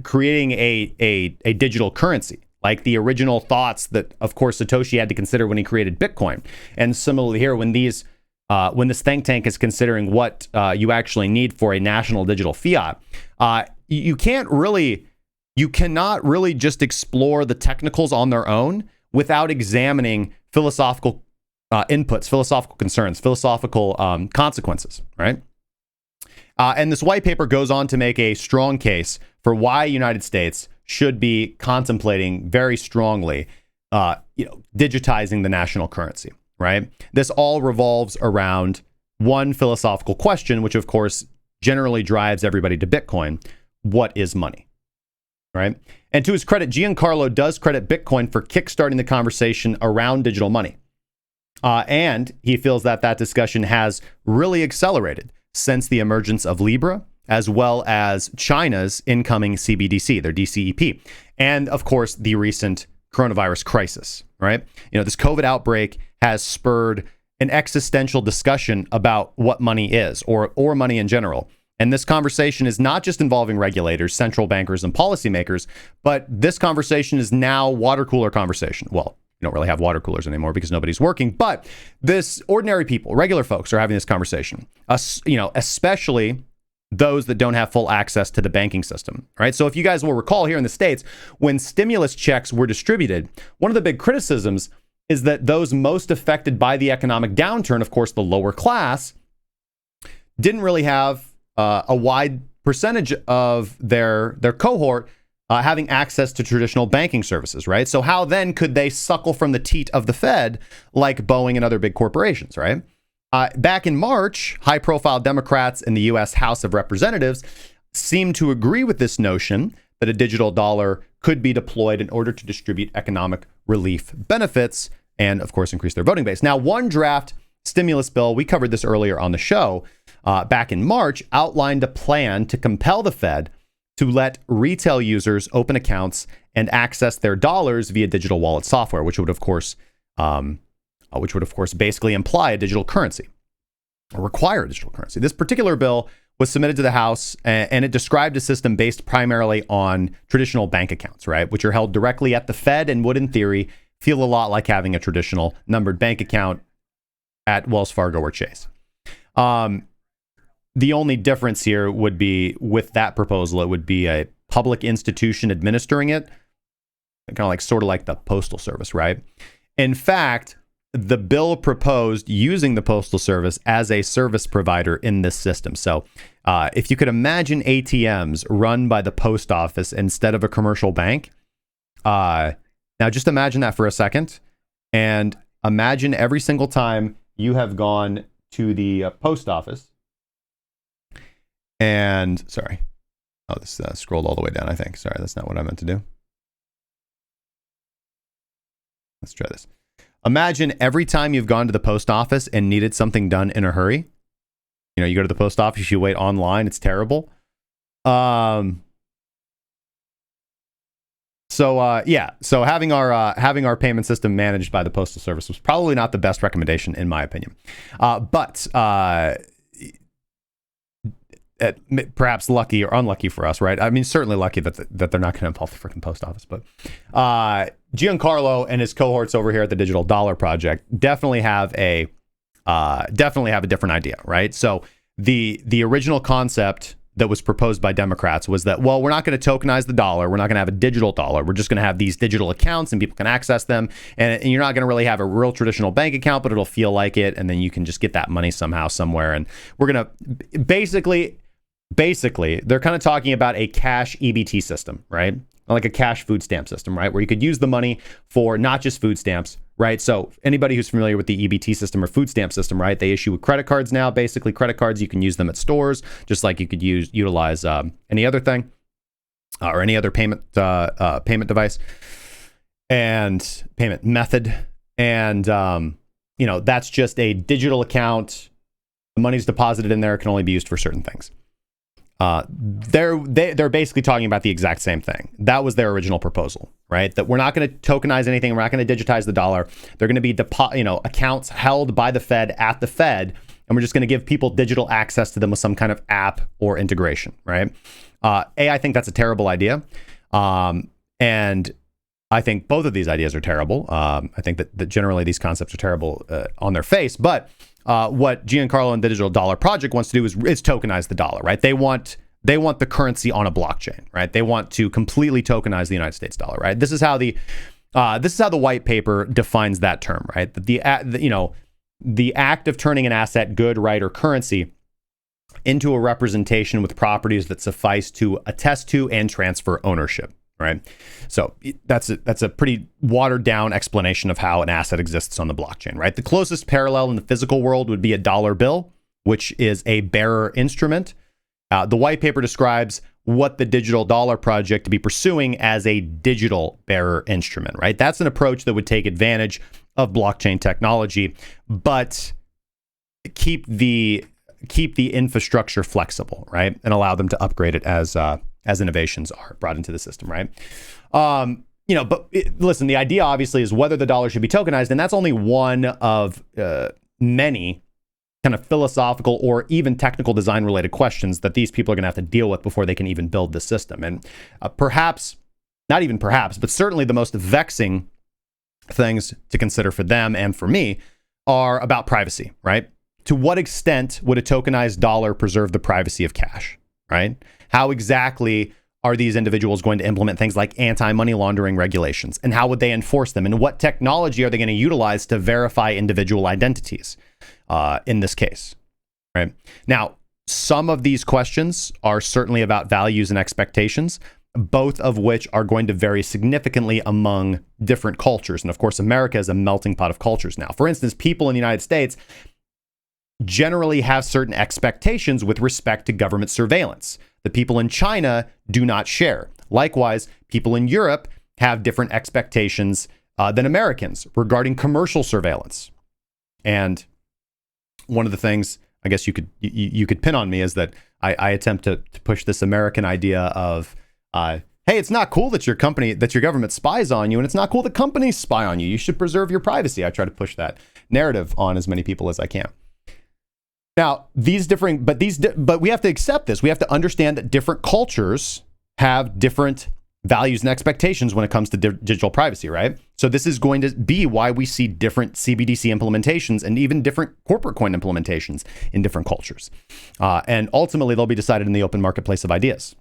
creating a digital currency, like the original thoughts that, of course, Satoshi had to consider when he created Bitcoin. And similarly here, when this think tank is considering what you actually need for a national digital fiat, you cannot really just explore the technicals on their own without examining philosophical inputs, philosophical concerns, philosophical consequences, right? And this white paper goes on to make a strong case for why United States should be contemplating very strongly, digitizing the national currency, right? This all revolves around one philosophical question, which of course generally drives everybody to Bitcoin. What is money? Right? And to his credit, Giancarlo does credit Bitcoin for kickstarting the conversation around digital money. And he feels that discussion has really accelerated since the emergence of Libra, as well as China's incoming CBDC, their DCEP, and of course, the recent coronavirus crisis, right? This COVID outbreak has spurred an existential discussion about what money is, or money in general. And this conversation is not just involving regulators, central bankers, and policymakers, but this conversation is now water cooler conversation. Well, you don't really have water coolers anymore because nobody's working, but this ordinary people, regular folks are having this conversation, especially those that don't have full access to the banking system, right? So if you guys will recall here in the States, when stimulus checks were distributed, one of the big criticisms is that those most affected by the economic downturn, of course, the lower class, didn't really have a wide percentage of their cohort having access to traditional banking services, right? So how then could they suckle from the teat of the Fed like Boeing and other big corporations, right? Back in March, high-profile Democrats in the U.S. House of Representatives seemed to agree with this notion that a digital dollar could be deployed in order to distribute economic relief benefits and, of course, increase their voting base. Now, one draft stimulus bill, we covered this earlier on the show, back in March, outlined a plan to compel the Fed to let retail users open accounts and access their dollars via digital wallet software, which would of course basically imply a digital currency or require a digital currency. This particular bill was submitted to the House, and it described a system based primarily on traditional bank accounts, right, which are held directly at the Fed and would, in theory, feel a lot like having a traditional numbered bank account at Wells Fargo or Chase. The only difference here would be with that proposal, it would be a public institution administering it, kind of sort of like the Postal Service, right? In fact, the bill proposed using the Postal Service as a service provider in this system. So if you could imagine ATMs run by the post office instead of a commercial bank, now just imagine that for a second, and imagine every single time you have gone to the post office. And sorry, this scrolled all the way down, I think. Sorry, that's not what I meant to do. Let's try this. Imagine every time you've gone to the post office and needed something done in a hurry. You know, you go to the post office, you wait online, it's terrible. So having our payment system managed by the Postal Service was probably not the best recommendation, in my opinion. But perhaps lucky or unlucky for us, right? I mean, certainly lucky that they're not going to involve the freaking post office. But Giancarlo and his cohorts over here at the Digital Dollar Project definitely have a different idea, right? So the original concept that was proposed by Democrats was that, well, we're not going to tokenize the dollar. We're not going to have a digital dollar. We're just going to have these digital accounts and people can access them. And you're not going to really have a real traditional bank account, but it'll feel like it. And then you can just get that money somehow, somewhere. And we're going to basically, they're kind of talking about a cash EBT system, right? Like a cash food stamp system, right? Where you could use the money for not just food stamps, right? So anybody who's familiar with the EBT system or food stamp system, right? They issue credit cards now. Basically, credit cards, you can use them at stores, just like you could utilize any other thing or any other payment device and payment method. And, that's just a digital account. The money's deposited in there. It can only be used for certain things. They're basically talking about the exact same thing. That was their original proposal, right? That we're not going to tokenize anything. We're not going to digitize the dollar. They're going to be accounts held by the Fed at the Fed, and we're just going to give people digital access to them with some kind of app or integration, right? I think that's a terrible idea, and I think both of these ideas are terrible. I think that generally these concepts are terrible on their face, but what Giancarlo and the Digital Dollar Project wants to do is tokenize the dollar, right? They want the currency on a blockchain, right? They want to completely tokenize the United States dollar, right? This is how the white paper defines that term, right? The act of turning an asset, good, right, or currency into a representation with properties that suffice to attest to and transfer ownership. Right. So that's a pretty watered down explanation of how an asset exists on the blockchain. Right. The closest parallel in the physical world would be a dollar bill, which is a bearer instrument. The white paper describes what the Digital Dollar Project to be pursuing as a digital bearer instrument. Right. That's an approach that would take advantage of blockchain technology, but keep the infrastructure flexible. Right. And allow them to upgrade it as innovations are brought into the system, right? Listen, the idea obviously is whether the dollar should be tokenized, and that's only one of many kind of philosophical or even technical design related questions that these people are going to have to deal with before they can even build the system. And perhaps, not even perhaps, but certainly the most vexing things to consider for them and for me are about privacy, right? To what extent would a tokenized dollar preserve the privacy of cash, right? How exactly are these individuals going to implement things like anti-money laundering regulations? And how would they enforce them? And what technology are they going to utilize to verify individual identities in this case, right? Now, some of these questions are certainly about values and expectations, both of which are going to vary significantly among different cultures. And of course, America is a melting pot of cultures now. For instance, people in the United States generally have certain expectations with respect to government surveillance that people in China do not share. Likewise, people in Europe have different expectations than Americans regarding commercial surveillance. And one of the things I guess you could pin on me is that I attempt to push this American idea of, hey, it's not cool that your government spies on you, and it's not cool that companies spy on you. You should preserve your privacy. I try to push that narrative on as many people as I can. Now, but we have to accept this. We have to understand that different cultures have different values and expectations when it comes to digital privacy, right? So this is going to be why we see different CBDC implementations and even different corporate coin implementations in different cultures. And ultimately, they'll be decided in the open marketplace of ideas.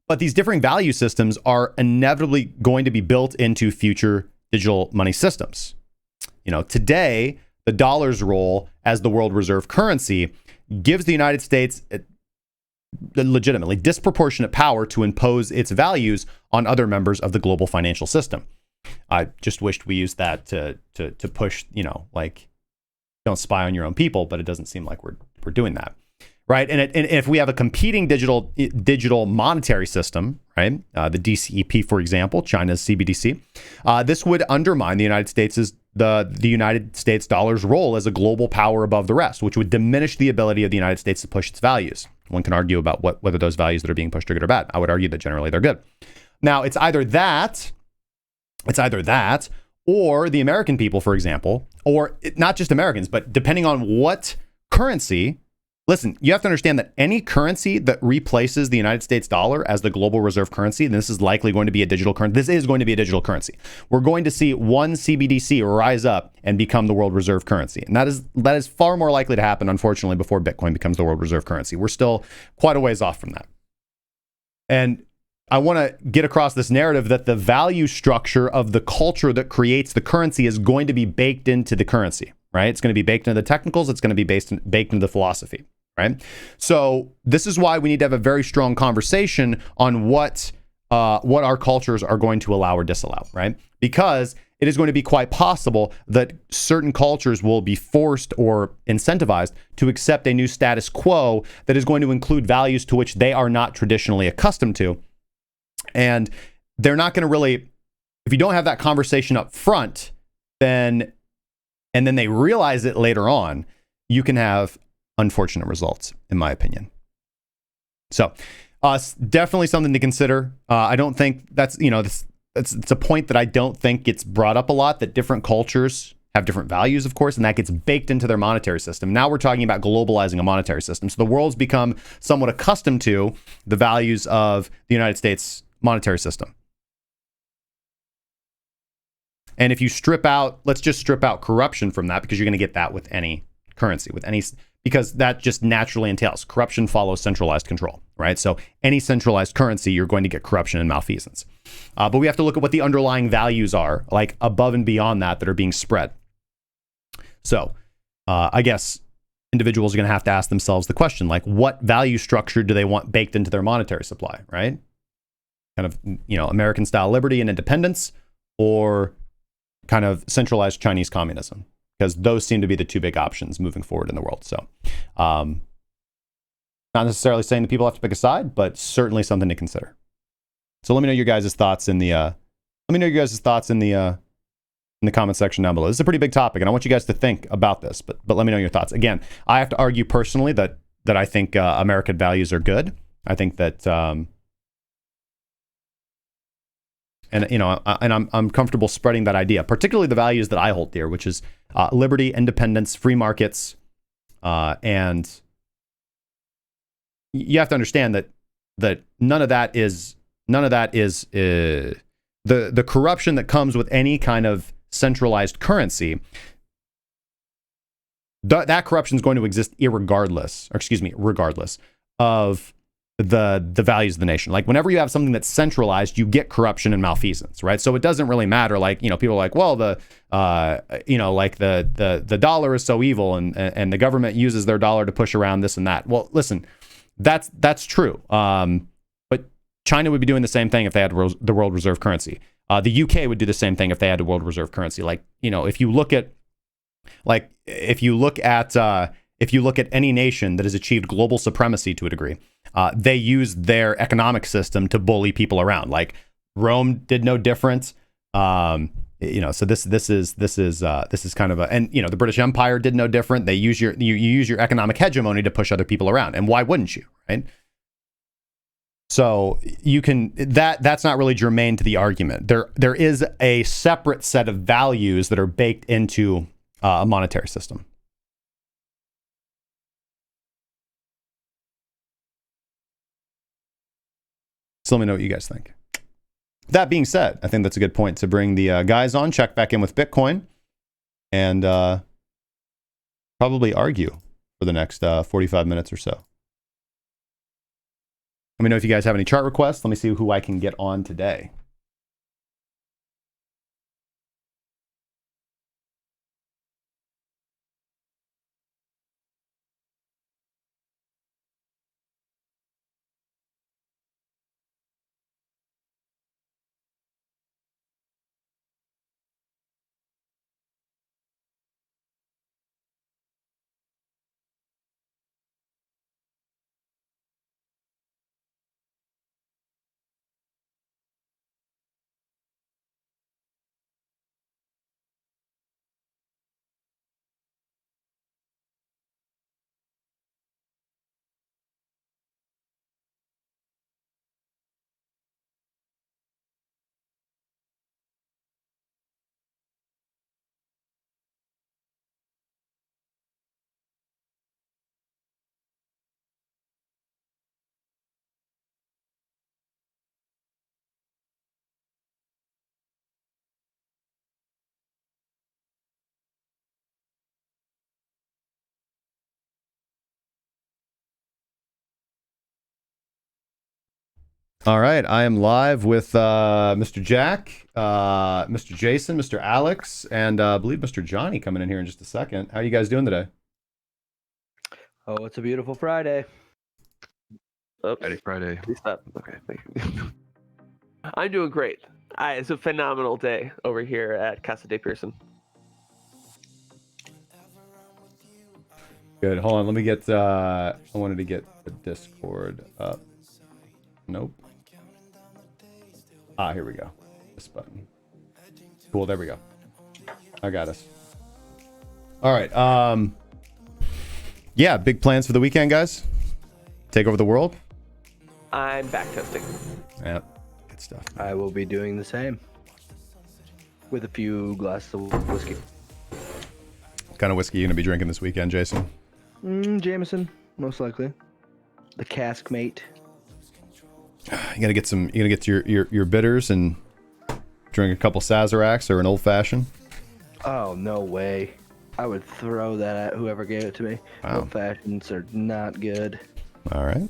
But these differing value systems are inevitably going to be built into future digital money systems. Today, the dollar's role as the world reserve currency gives the United States legitimately disproportionate power to impose its values on other members of the global financial system. I just wished we used that to push, like, don't spy on your own people, but it doesn't seem like we're doing that. Right. And if we have a competing digital monetary system, right, the DCEP, for example, China's CBDC, this would undermine the United States' dollar's role as a global power above the rest, which would diminish the ability of the United States to push its values. One can argue about whether those values that are being pushed are good or bad. I would argue that generally they're good. Now, it's either that, or the American people, for example, or not just Americans, but depending on what currency. Listen, you have to understand that any currency that replaces the United States dollar as the global reserve currency, and this is likely going to be a digital currency. This is going to be a digital currency. We're going to see one CBDC rise up and become the world reserve currency. And that is far more likely to happen, unfortunately, before Bitcoin becomes the world reserve currency. We're still quite a ways off from that. And I want to get across this narrative that the value structure of the culture that creates the currency is going to be baked into the currency, right? It's going to be baked into the technicals. It's going to be baked into the philosophy. Right. So this is why we need to have a very strong conversation on what our cultures are going to allow or disallow. Right. Because it is going to be quite possible that certain cultures will be forced or incentivized to accept a new status quo that is going to include values to which they are not traditionally accustomed to. And they're not going to really, if you don't have that conversation up front, and then they realize it later on, you can have unfortunate results, in my opinion. So definitely something to consider. I don't think it's a point that I don't think gets brought up a lot, that different cultures have different values, of course, and that gets baked into their monetary system. Now we're talking about globalizing a monetary system. So the world's become somewhat accustomed to the values of the United States monetary system. And if you let's just strip out corruption from that, because you're going to get that with any currency, because that just naturally entails corruption follows centralized control, right? So any centralized currency, you're going to get corruption and malfeasance. But we have to look at what the underlying values are, like above and beyond that are being spread. So I guess individuals are going to have to ask themselves the question, like, what value structure do they want baked into their monetary supply, right? Kind of, American style liberty and independence, or kind of centralized Chinese communism, because those seem to be the two big options moving forward in the world. So not necessarily saying that people have to pick a side, but certainly something to consider. So let me know your guys' thoughts in the comment section down below. This is a pretty big topic, and I want you guys to think about this, but let me know your thoughts. Again, I have to argue personally that I think American values are good. I think that I'm comfortable spreading that idea, particularly the values that I hold dear, which is liberty, independence, free markets, And you have to understand that none of that is the corruption that comes with any kind of centralized currency. That corruption is going to exist regardless of the values of the nation. Like whenever you have something that's centralized, you get corruption and malfeasance, right? So it doesn't really matter. Like, people are like, well, the dollar is so evil and the government uses their dollar to push around this and that. Well, listen, that's true. But China would be doing the same thing if they had the world reserve currency. The UK would do the same thing if they had the world reserve currency. Like, if you look at any nation that has achieved global supremacy to a degree, they use their economic system to bully people around. Like Rome did no different. So this is kind of and the British Empire did no different. They use you use your economic hegemony to push other people around. And why wouldn't you, right? So you can that's not really germane to the argument. There is a separate set of values that are baked into a monetary system. So let me know what you guys think. That being said, I think that's a good point to bring the guys on, check back in with Bitcoin, and probably argue for the next 45 minutes or so. Let me know if you guys have any chart requests. Let me see who I can get on today. All right, I am live with Mr. Jack, Mr. Jason, Mr. Alex, and I believe Mr. Johnny coming in here in just a second. How are you guys doing today? Oh, it's a beautiful Friday. Oops. Friday. Please stop. Okay, thank you. I'm doing great. It's a phenomenal day over here at Casa de Pearson. Good. Hold on. Let me get. I wanted to get the Discord up. Nope. Ah, here we go. This button. Cool. There we go. I got us. All right. Yeah. Big plans for the weekend, guys. Take over the world. I'm back testing. Yep. Good stuff. I will be doing the same. With a few glasses of whiskey. What kind of whiskey are you gonna be drinking this weekend, Jason? Jameson, most likely. The cask mate. You gotta get some. You gotta get your bitters and drink a couple Sazeracs or an old fashioned. Oh no way! I would throw that at whoever gave it to me. Wow. Old fashions are not good. All right.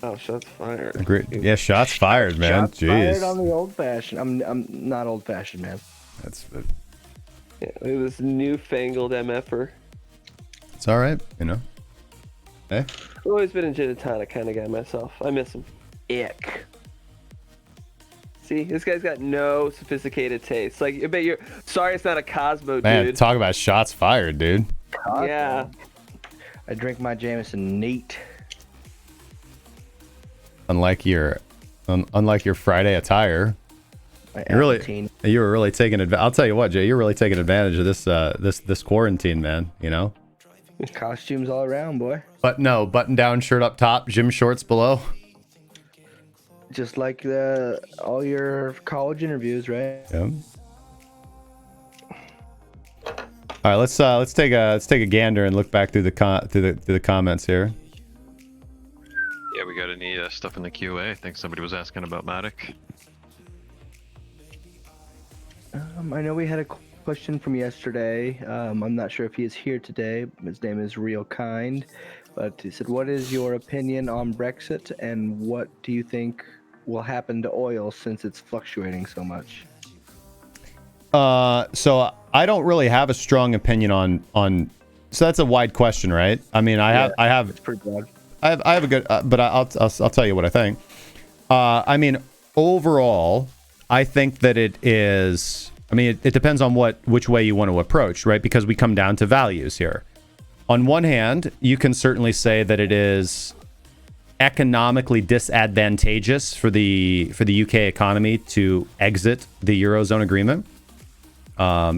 Oh, shots fired. Great. Yeah, shots fired, man. Shots Jeez. fired on the old fashioned. I'm not old fashioned, man. That's Yeah, look at this newfangled MFer. it's all right, you know. Hey. I've always been a gin and tonic kind of guy myself. I miss him. Ick. See, this guy's got no sophisticated taste. Like, I bet you're sorry it's not a Cosmo, Man, dude. talk about shots fired, dude. God, Yeah. man. I drink my Jameson neat. Unlike your Friday attire, you were really taking advantage. I'll tell you what, Jay, you're really taking advantage of this quarantine, man. You know. Costumes all around, boy. But no, button down shirt up top, gym shorts below. Just like all your college interviews, right? Yeah. All right, let's take a gander and look back through the comments here. Yeah, we got any stuff in the QA? I think somebody was asking about Matic. I know we had a question from yesterday. I'm not sure if he is here today. His name is Real Kind, but he said, "What is your opinion on Brexit, and what do you think will happen to oil since it's fluctuating so much?" So I don't really have a strong opinion on. So that's a wide question, right? I mean, I have. It's pretty broad. I have a good, but I'll tell you what I think. I mean, overall, I think that it is. I mean, it depends on which way you want to approach, right? Because we come down to values here. On one hand, you can certainly say that it is economically disadvantageous for the UK economy to exit the Eurozone agreement,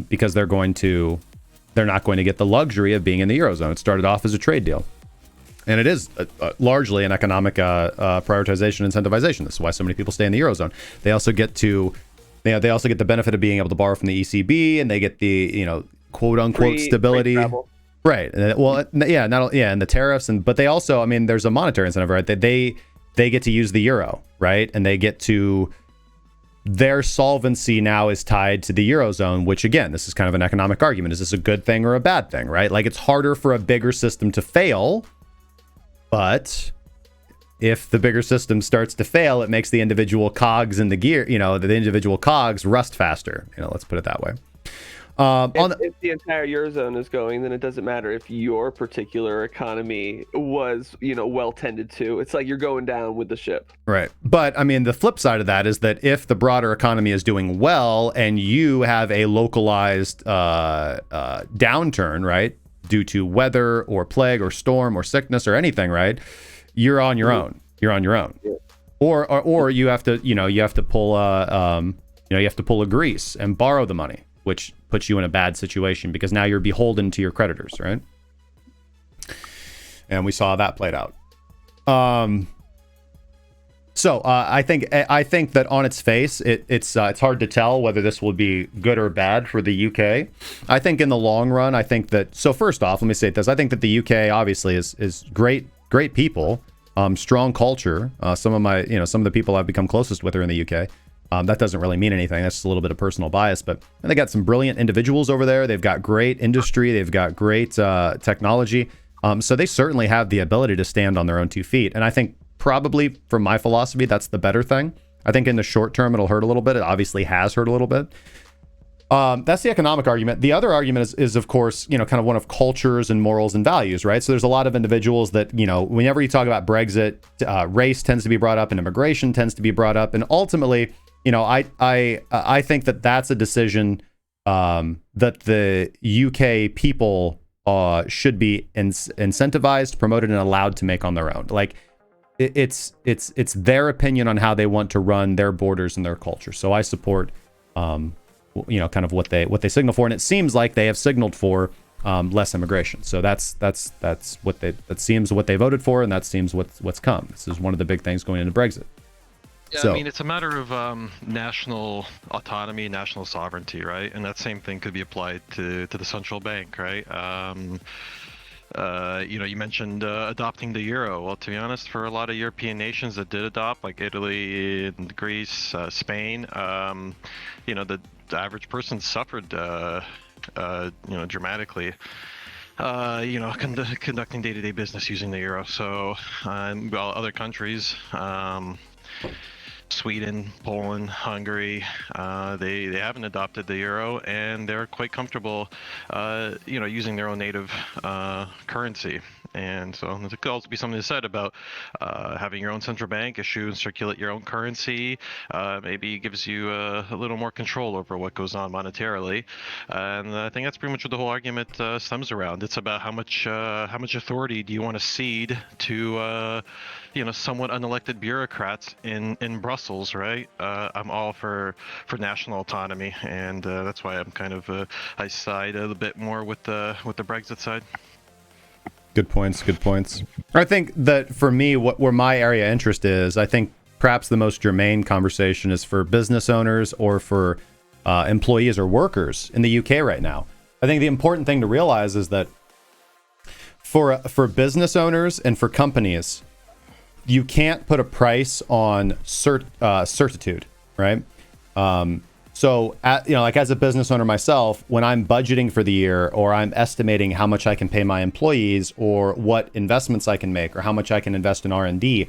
because they're not going to get the luxury of being in the Eurozone. It started off as a trade deal. And it is largely an economic prioritization and incentivization. This is why so many people stay in the Eurozone. They also get they also get the benefit of being able to borrow from the ECB, and they get the, quote unquote stability. Right. Well, yeah, and the tariffs, but they also, I mean, there's a monetary incentive, right? They get to use the euro, right? And they get to, their solvency now is tied to the Eurozone, which again, this is kind of an economic argument. Is this a good thing or a bad thing, right? Like, it's harder for a bigger system to fail. But if the bigger system starts to fail, it makes the individual cogs in the gear, the individual cogs rust faster. Let's put it that way. If the entire Eurozone is going, then it doesn't matter if your particular economy was, well tended to. It's like you're going down with the ship. Right. But I mean, the flip side of that is that if the broader economy is doing well and you have a localized downturn, right, due to weather or plague or storm or sickness or anything, right, you're on your own. You're on your own. Yeah. Or you have to, you have to pull a Greece and borrow the money, which puts you in a bad situation because now you're beholden to your creditors, right? And we saw that played out. So I think that on its face, it's hard to tell whether this will be good or bad for the UK. I think in the long run, I think that, so first off, let me say this. I think that the UK obviously is great people, strong culture. Some of the people I've become closest with are in the UK. That doesn't really mean anything. That's just a little bit of personal bias, but they got some brilliant individuals over there. They've got great industry. They've got great technology. So they certainly have the ability to stand on their own 2 feet. And I think probably from my philosophy, that's the better thing. I think in the short term, it'll hurt a little bit. It obviously has hurt a little bit. That's the economic argument. The other argument is of course, kind of one of cultures and morals and values, right? So there's a lot of individuals that, whenever you talk about Brexit, race tends to be brought up and immigration tends to be brought up. And ultimately, I think that that's a decision that the UK people should be incentivized, promoted, and allowed to make on their own. Like, it's their opinion on how they want to run their borders and their culture. So I support, kind of what they signal for, and it seems like they have signaled for less immigration. So that seems what they voted for, and that seems what's come. This is one of the big things going into Brexit. Yeah, so, I mean, it's a matter of national autonomy, national sovereignty, right? And that same thing could be applied to the central bank, right? You mentioned adopting the euro. Well, to be honest, for a lot of European nations that did adopt, like Italy and Greece, Spain, the average person suffered, dramatically. Conducting day-to-day business using the euro. So, while other countries, Sweden, Poland, Hungary, they haven't adopted the euro, and they're quite comfortable, using their own native currency. And so there could also be something said about having your own central bank issue and circulate your own currency. Maybe gives you a little more control over what goes on monetarily. And I think that's pretty much what the whole argument stems around. It's about how much authority do you want to cede to somewhat unelected bureaucrats in Brussels, right? I'm all for national autonomy, and that's why I'm kind of I side a little bit more with the Brexit side. Good points. I think that for me, where my area of interest is, I think perhaps the most germane conversation is for business owners or for employees or workers in the UK right now. I think the important thing to realize is that for business owners and for companies, you can't put a price on certitude, right? So, like as a business owner myself, when I'm budgeting for the year or I'm estimating how much I can pay my employees or what investments I can make or how much I can invest in R&D,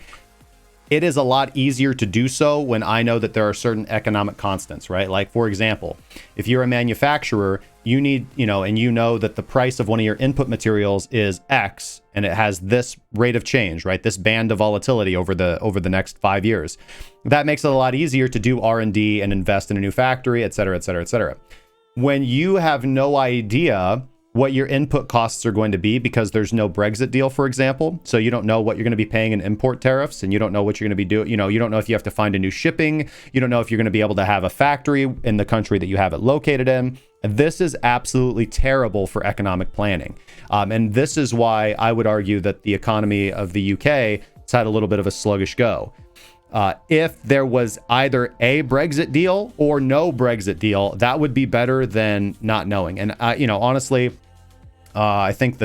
it is a lot easier to do so when I know that there are certain economic constants, right? Like, for example, if you're a manufacturer, you need, and you know that the price of one of your input materials is X and it has this rate of change, right? This band of volatility over the next 5 years. That makes it a lot easier to do R&D and invest in a new factory, et cetera, et cetera, et cetera. When you have no idea what your input costs are going to be because there's no Brexit deal, for example. So you don't know what you're going to be paying in import tariffs, and you don't know what you're going to be doing. You don't know if you have to find a new shipping. You don't know if you're going to be able to have a factory in the country that you have it located in. This is absolutely terrible for economic planning. And this is why I would argue that the economy of the UK has had a little bit of a sluggish go. If there was either a Brexit deal or no Brexit deal, that would be better than not knowing. And, honestly, I think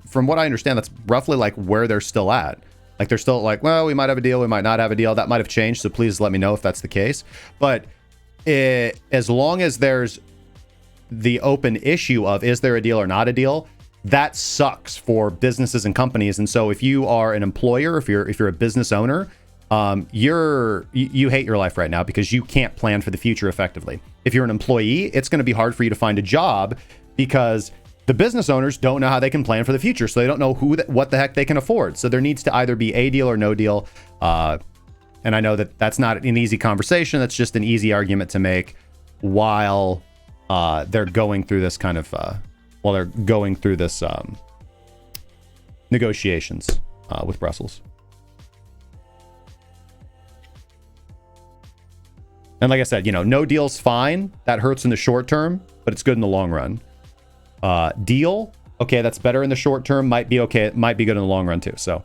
from what I understand, that's roughly like where they're still at. Like they're still like, well, we might have a deal, we might not have a deal. That might have changed. So please let me know if that's the case. But as long as there's the open issue of is there a deal or not a deal, that sucks for businesses and companies. And so if you are an employer, if you're a business owner, you hate your life right now because you can't plan for the future effectively. If you're an employee, it's going to be hard for you to find a job because the business owners don't know how they can plan for the future. So they don't know what the heck they can afford. So there needs to either be a deal or no deal. And I know that that's not an easy conversation. That's just an easy argument to make while they're going through this negotiations with Brussels. And like I said, no deal's fine. That hurts in the short term, but it's good in the long run. Deal, okay, that's better in the short term. Might be okay. It might be good in the long run too. So,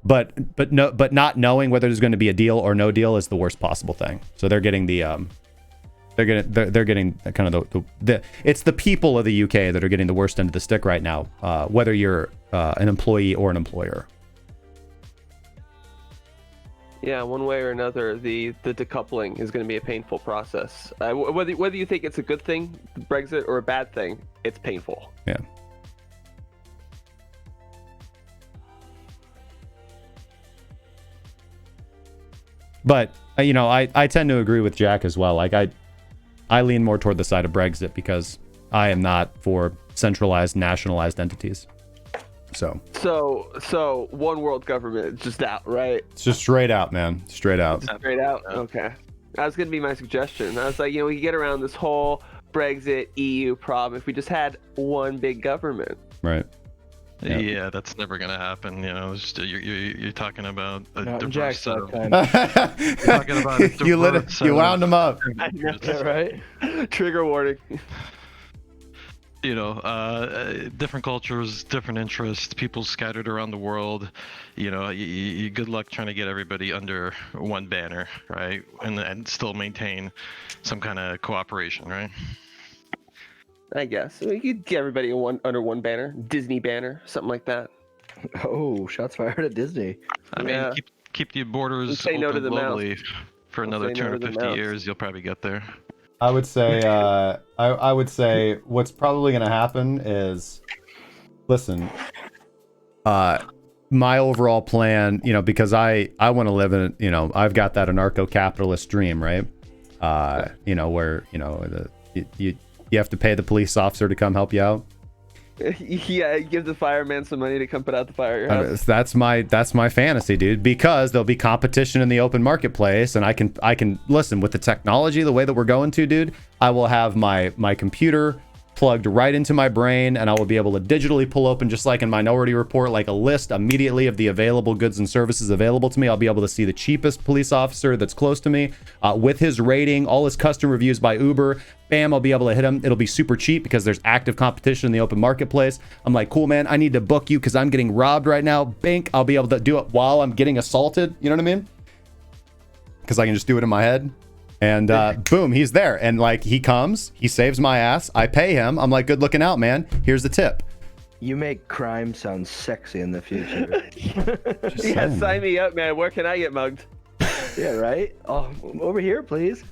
but not knowing whether there's going to be a deal or no deal is the worst possible thing. So they're getting they're getting kind of it's the people of the UK that are getting the worst end of the stick right now. Whether you're an employee or an employer. Yeah, one way or another, the decoupling is going to be a painful process. Whether you think it's a good thing, Brexit, or a bad thing, it's painful. Yeah. But I tend to agree with Jack as well. Like I lean more toward the side of Brexit because I am not for centralized, nationalized entities. So one world government, just out, right? It's just straight out, man. Straight out. Straight out. Okay. That was going to be my suggestion. I was like, we could get around this whole Brexit EU problem if we just had one big government. Right. Yeah, that's never gonna happen. You're talking about a diverse set of. Time. You're talking about a diverse you wound them up. I know, right? Trigger warning. Different cultures, different interests, people scattered around the world. You good luck trying to get everybody under one banner, right? And still maintain some kind of cooperation, right? I guess we could get everybody under one banner, Disney banner, something like that. Oh, shots fired at Disney. I mean, keep the borders open globally for another 250 years. You'll probably get there. I would say, I would say what's probably going to happen is, listen, my overall plan, because I want to live in, I've got that anarcho-capitalist dream, right? Where, you have to pay the police officer to come help you out. Yeah, give the fireman some money to come put out the fire at your house. That's my fantasy, dude, because there'll be competition in the open marketplace, and I can listen, with the technology the way that we're going to, dude, I will have my computer plugged right into my brain, and I will be able to digitally pull open, just like in Minority Report, like a list immediately of the available goods and services available to me. I'll be able to see the cheapest police officer that's close to me with his rating, all his custom reviews by Uber. Bam, I'll be able to hit him. It'll be super cheap because there's active competition in the open marketplace. I'm like, cool, man, I need to book you because I'm getting robbed right now. Bink, I'll be able to do it while I'm getting assaulted. You know what I mean? Because I can just do it in my head. And boom, he's there. And like, he comes, he saves my ass. I pay him. I'm like, good looking out, man. Here's the tip. You make crime sound sexy in the future. Yeah, sign me up, man. Where can I get mugged? Yeah, right? Oh, over here, please.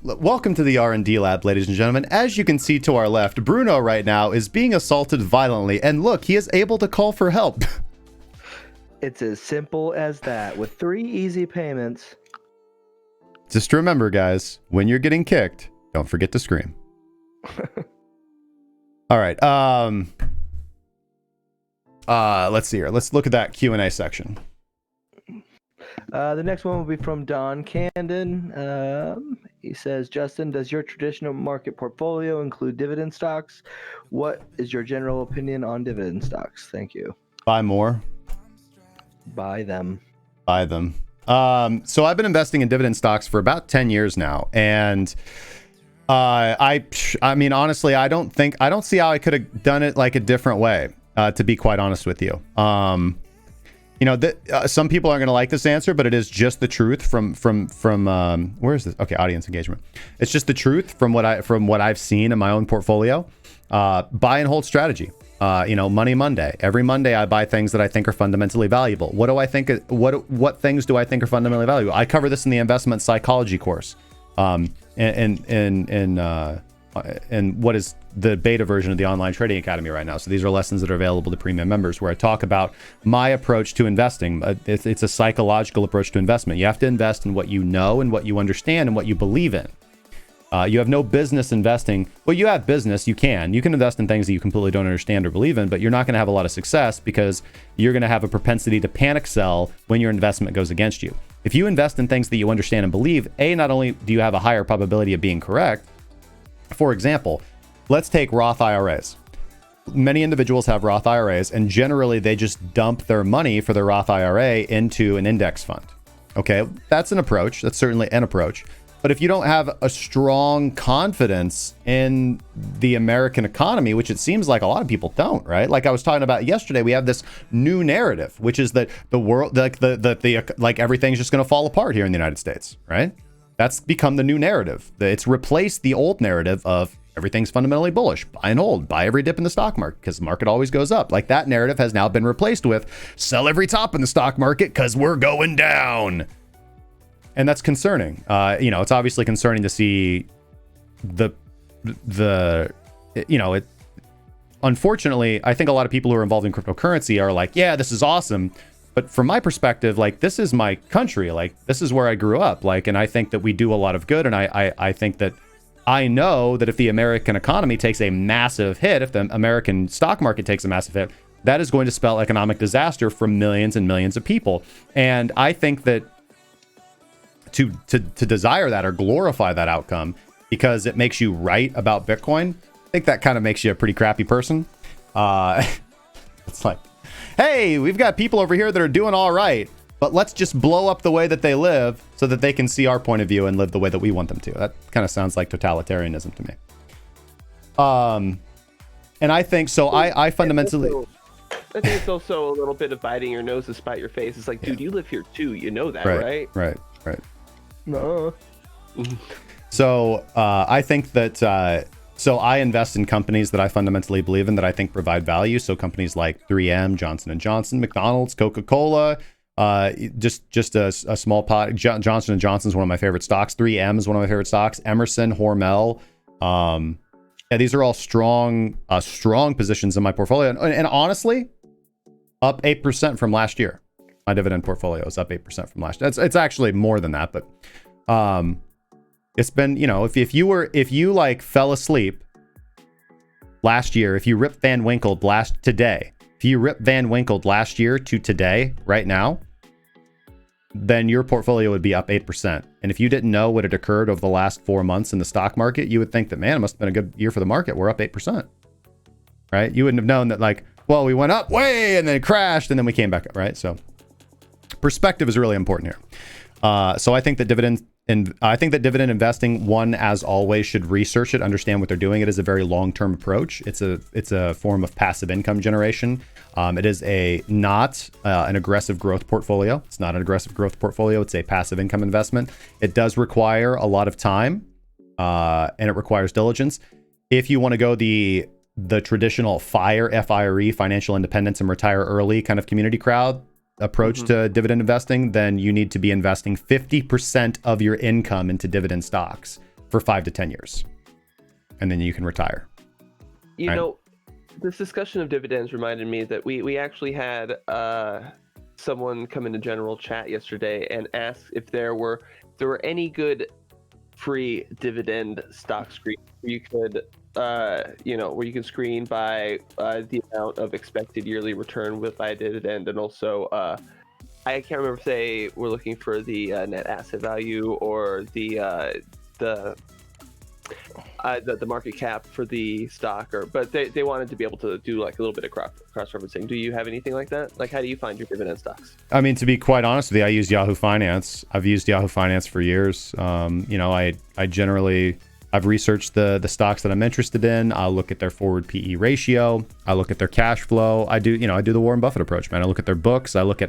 Welcome to the R&D lab, ladies and gentlemen. As you can see to our left, Bruno right now is being assaulted violently, and look, he is able to call for help. It's as simple as that, with 3 easy payments. Just remember, guys, when you're getting kicked, don't forget to scream. All right. Let's see here. Let's look at that Q&A section. The next one will be from Don Candon. He says, Justin, does your traditional market portfolio include dividend stocks? What is your general opinion on dividend stocks? Thank you. Buy more. Buy them. Buy them. So I've been investing in dividend stocks for about 10 years now. And I mean, honestly, I don't see how I could have done it like a different way, to be quite honest with you. You know, some people aren't going to like this answer, but it is just the truth from where is this? Okay, audience engagement. It's just the truth from what I've seen in my own portfolio. Buy and hold strategy. You know, Money Monday. Every Monday, I buy things that I think are fundamentally valuable. What do I think? What things do I think are fundamentally valuable? I cover this in the investment psychology course, and what is the beta version of the Online Trading Academy right now. So these are lessons that are available to premium members, where I talk about my approach to investing. It's a psychological approach to investment. You have to invest in what you know and what you understand and what you believe in. You have no business investing. Well, you have business. You can invest in things that you completely don't understand or believe in, but you're not going to have a lot of success because you're going to have a propensity to panic sell when your investment goes against you. If you invest in things that you understand and believe, not only do you have a higher probability of being correct. For example, let's take Roth IRAs. Many individuals have Roth IRAs, and generally they just dump their money for their Roth IRA into an index fund. Okay, that's an approach. That's certainly an approach. But if you don't have a strong confidence in the American economy, which it seems like a lot of people don't, right? Like I was talking about yesterday, we have this new narrative, which is that the world, like everything's just going to fall apart here in the United States, right? That's become the new narrative. It's replaced the old narrative of everything's fundamentally bullish. Buy and hold. Buy every dip in the stock market because the market always goes up. Like that narrative has now been replaced with sell every top in the stock market because we're going down. And that's concerning. You know, it's obviously concerning to see unfortunately, I think a lot of people who are involved in cryptocurrency are like, yeah, this is awesome. But from my perspective, like, this is my country. Like, this is where I grew up. Like, and I think that we do a lot of good. And I think that I know that if the American economy takes a massive hit, if the American stock market takes a massive hit, that is going to spell economic disaster for millions and millions of people. And I think that to desire that or glorify that outcome because it makes you right about Bitcoin, I think that kind of makes you a pretty crappy person. It's like, hey, we've got people over here that are doing all right, but let's just blow up the way that they live so that they can see our point of view and live the way that we want them to. That kind of sounds like totalitarianism to me. And I think so. I fundamentally, I think it's also a little bit of biting your nose to spite your face. It's like, dude, you live here too. You know that, right? Right. No. So I think that so I invest in companies that I fundamentally believe in, that I think provide value. So companies like 3M, Johnson & Johnson, McDonald's, Coca-Cola, just a small pot. Johnson & Johnson is one of my favorite stocks. 3M is one of my favorite stocks. Emerson, Hormel. Yeah, these are all strong positions in my portfolio. And honestly, up 8% from last year. My dividend portfolio is up 8% from last year. It's actually more than that, but it's been, you know, if you like fell asleep last year, if you Rip Van Winkled last year to today, right now, then your portfolio would be up 8%. And if you didn't know what had occurred over the last 4 months in the stock market, you would think that, man, it must have been a good year for the market. We're up 8%, right? You wouldn't have known that, like, well, we went up way and then it crashed and then we came back up, right? So perspective is really important here. So I think that dividend And I think that dividend investing, one, as always, should research it, understand what they're doing. It is a very long-term approach. It's a form of passive income generation. It is not an aggressive growth portfolio. It's not an aggressive growth portfolio. It's a passive income investment. It does require a lot of time, and it requires diligence. If you want to go the traditional FIRE, financial independence and retire early kind of community crowd approach to dividend investing, then you need to be investing 50% of your income into dividend stocks for 5 to 10 years. And then you can retire. You know, this discussion of dividends reminded me that we actually had someone come into general chat yesterday and ask if there were any good free dividend stock screen where you could where you can screen by the amount of expected yearly return by a dividend, and also I can't remember if they were looking for the net asset value or the market cap for the stock, but they wanted to be able to do like a little bit of cross-referencing. Do you have anything like that? Like, how do you find your dividend stocks? I mean, to be quite honest with you, I use Yahoo Finance. I've used Yahoo Finance for years. I've researched the stocks that I'm interested in. I'll look at their forward PE ratio. I look at their cash flow. I do the Warren Buffett approach, man. I look at their books. I look at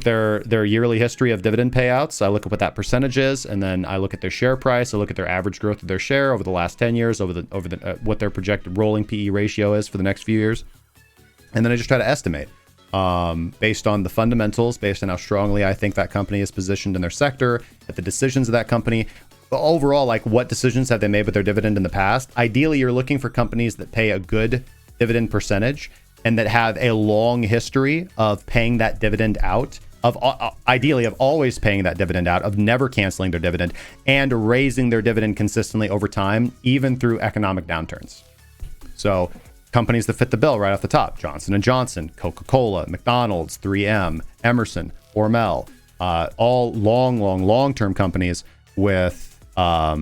their yearly history of dividend payouts. I look at what that percentage is, and then I look at their share price. I look at their average growth of their share over the last 10 years, over the what their projected rolling PE ratio is for the next few years, and then I just try to estimate based on the fundamentals, based on how strongly I think that company is positioned in their sector, at the decisions of that company. But overall, like, what decisions have they made with their dividend in the past? Ideally, you're looking for companies that pay a good dividend percentage and that have a long history of paying that dividend out, ideally of always paying that dividend out, of never canceling their dividend, and raising their dividend consistently over time, even through economic downturns. So companies that fit the bill right off the top: Johnson & Johnson, Coca-Cola, McDonald's, 3M, Emerson, Hormel, all long-term companies with a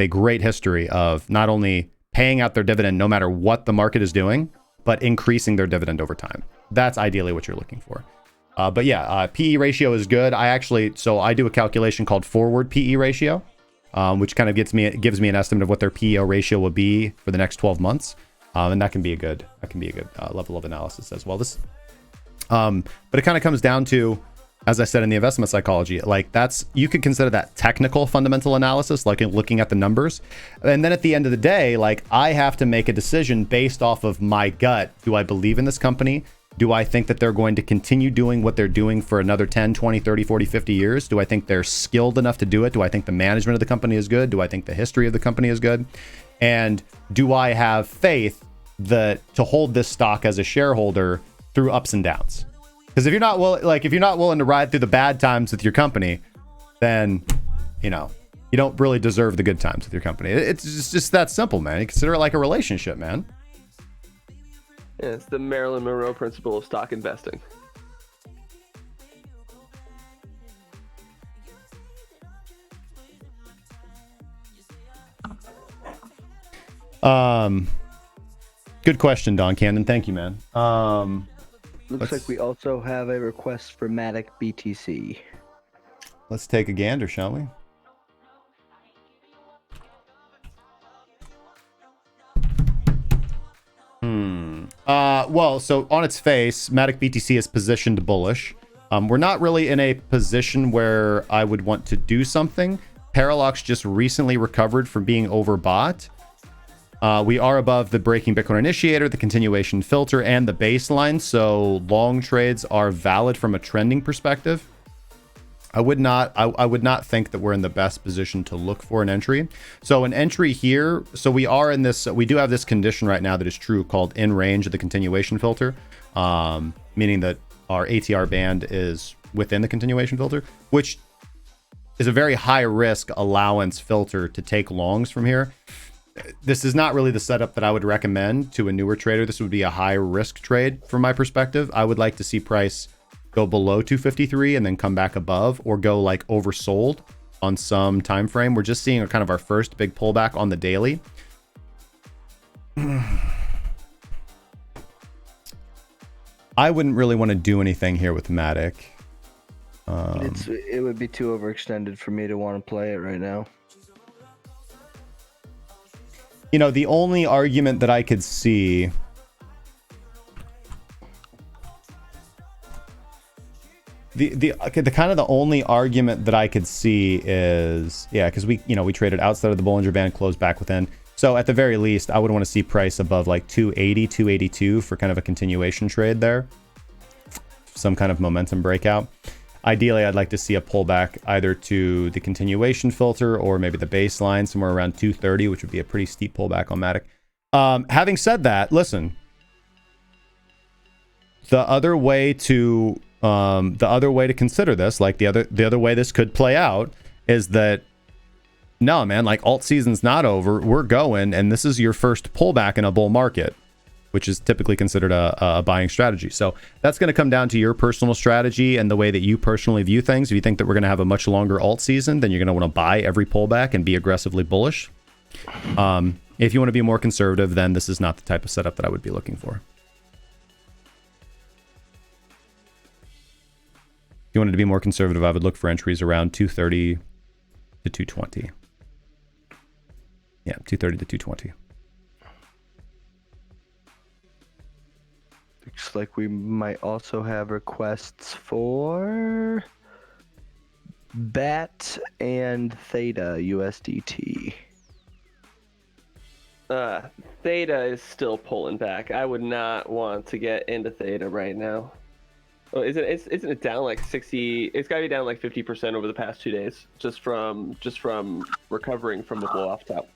great history of not only paying out their dividend no matter what the market is doing, but increasing their dividend over time. That's ideally what you're looking for. But yeah, PE ratio is good. I do a calculation called forward PE ratio, which kind of gives me an estimate of what their PEO ratio will be for the next 12 months. And that can be a good level of analysis as well. But it kind of comes down to, as I said in the investment psychology, like, you could consider that technical fundamental analysis, like looking at the numbers. And then at the end of the day, like, I have to make a decision based off of my gut. Do I believe in this company? Do I think that they're going to continue doing what they're doing for another 10, 20, 30, 40, 50 years? Do I think they're skilled enough to do it? Do I think the management of the company is good? Do I think the history of the company is good? And do I have faith to hold this stock as a shareholder through ups and downs? Because if you're not willing to ride through the bad times with your company, then you don't really deserve the good times with your company. It's just that simple, man. You consider it like a relationship, man. Yeah, it's the Marilyn Monroe principle of stock investing. Good question, Don Camden. Thank you, man. Looks like we also have a request for Matic BTC. Let's take a gander, shall we? Well, so on its face, Matic BTC is positioned bullish. We're not really in a position where I would want to do something. Paralox just recently recovered from being overbought. We are above the breaking Bitcoin initiator, the continuation filter, and the baseline, so long trades are valid from a trending perspective. I would not think that we're in the best position to look for an entry. So an entry here, so we do have this condition right now that is true called in range of the continuation filter, meaning that our ATR band is within the continuation filter, which is a very high risk allowance filter to take longs from here. This is not really the setup that I would recommend to a newer trader. This would be a high risk trade from my perspective. I would like to see price go below 253 and then come back above, or go like oversold on some time frame. We're just seeing kind of our first big pullback on the daily. I wouldn't really want to do anything here with Matic. It would be too overextended for me to want to play it right now. You know, the only argument that I could see, the kind of the only argument that I could see is, yeah, because we traded outside of the Bollinger Band, closed back within. So at the very least, I would want to see price above like 280, 282 for kind of a continuation trade there. Some kind of momentum breakout. Ideally, I'd like to see a pullback either to the continuation filter or maybe the baseline somewhere around 230, which would be a pretty steep pullback on Matic. Having said that, listen, the other way to consider this, like the other way this could play out, is that no, man, like alt season's not over. We're going, and this is your first pullback in a bull market, which is typically considered a buying strategy. So that's going to come down to your personal strategy and the way that you personally view things. If you think that we're going to have a much longer alt season, then you're going to want to buy every pullback and be aggressively bullish. If you want to be more conservative, then this is not the type of setup that I would be looking for. If you wanted to be more conservative, I would look for entries around 230 to 220. Yeah, 230 to 220. Looks like we might also have requests for BAT and Theta USDT. Theta is still pulling back. I would not want to get into Theta right now. Oh, isn't it down like 60? It's got to be down like 50% over the past 2 days, just from recovering from the blow off top.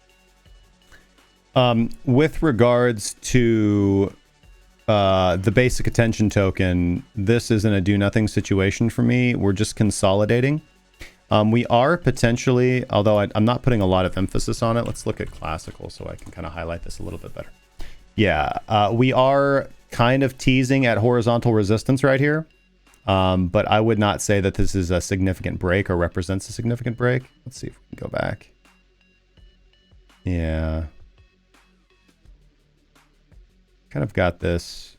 With regards to the basic attention token, this isn't a do nothing situation for me. We're just consolidating. We are potentially, although I'm not putting a lot of emphasis on it. Let's look at classical so I can kind of highlight this a little bit better. Yeah, we are kind of teasing at horizontal resistance right here. But I would not say that this is a significant break or represents a significant break. Let's see if we can go back. Yeah. Kind of got this.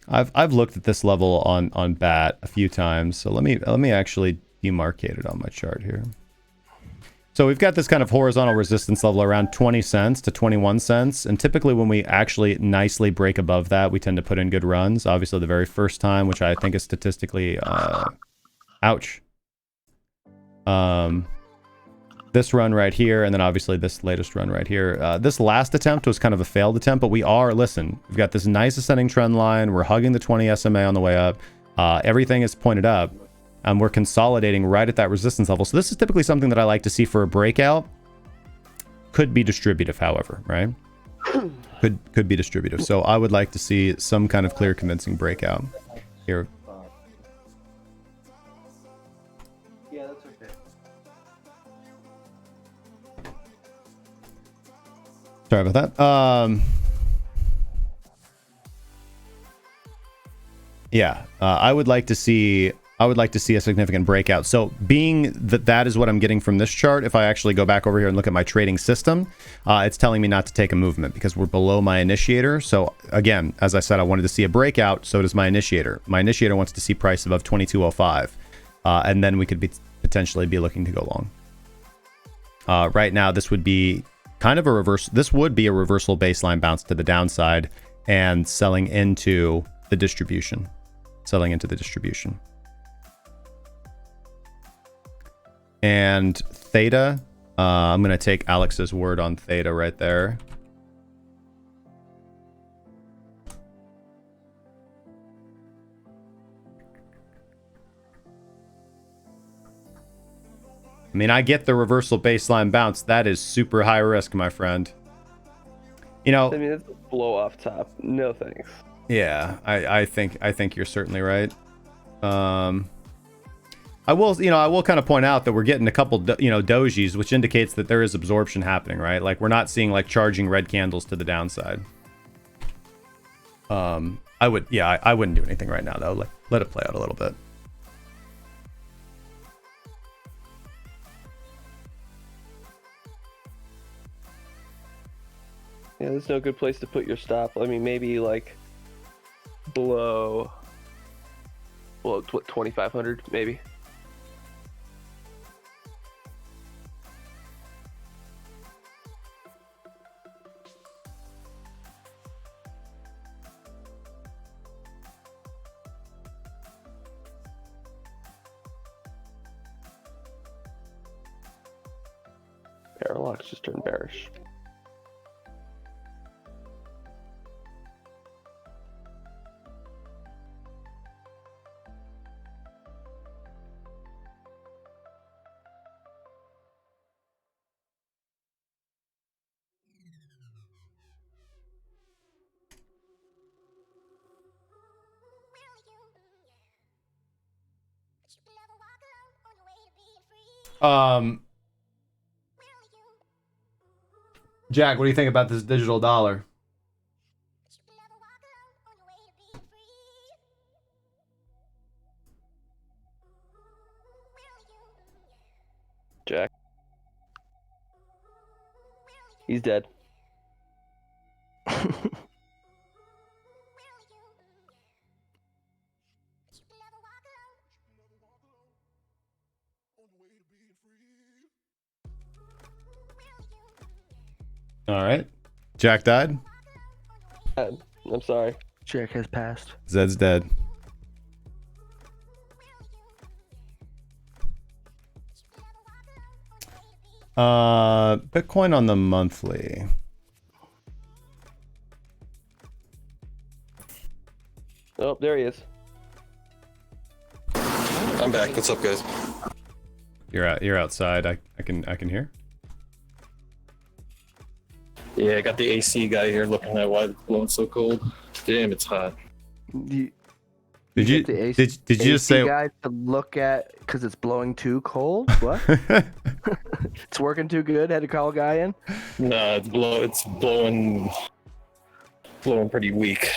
I've looked at this level on BAT a few times, so let me actually demarcate it on my chart here. So we've got this kind of horizontal resistance level around 20 cents to 21 cents, and typically when we actually nicely break above that, we tend to put in good runs. Obviously, the very first time, which I think is statistically, ouch. This run right here, and then obviously this latest run right here. This last attempt was kind of a failed attempt, but we've got this nice ascending trend line. We're hugging the 20 SMA on the way up. Everything is pointed up, and we're consolidating right at that resistance level. So this is typically something that I like to see for a breakout. Could be distributive, however, right? Could be distributive. So I would like to see some kind of clear, convincing breakout here. Sorry about that. Yeah, I would like to see a significant breakout. So being that is what I'm getting from this chart, if I actually go back over here and look at my trading system, it's telling me not to take a movement because we're below my initiator. So again, as I said, I wanted to see a breakout. So does my initiator. My initiator wants to see price above 22.05, and then we could potentially be looking to go long. Right now, this would be kind of a reverse. This would be a reversal baseline bounce to the downside and selling into the distribution. And Theta, I'm going to take Alex's word on Theta right there. I mean, I get the reversal baseline bounce. That is super high risk, my friend. You know, I mean, it's a blow off top. No thanks. Yeah, I think you're certainly right. I will kind of point out that we're getting a couple dojis, which indicates that there is absorption happening, right? Like we're not seeing like charging red candles to the downside. I wouldn't do anything right now though. Like, let it play out a little bit. Yeah, there's no good place to put your stop. I mean, maybe like below Well, what, 2,500 maybe. Parallax just turned bearish. Jack, what do you think about this digital dollar? Jack. He's dead. All right. Jack died. I'm sorry. Jack has passed. Zed's dead. Bitcoin on the monthly. Oh, there he is. I'm back. What's up, guys? You're outside. I can hear. Yeah, I got the AC guy here looking at why it's blowing so cold. Damn, it's hot. Did you the did you just say guy to look at because it's blowing too cold? What? It's working too good. Had to call a guy in. Nah, it's blowing pretty weak,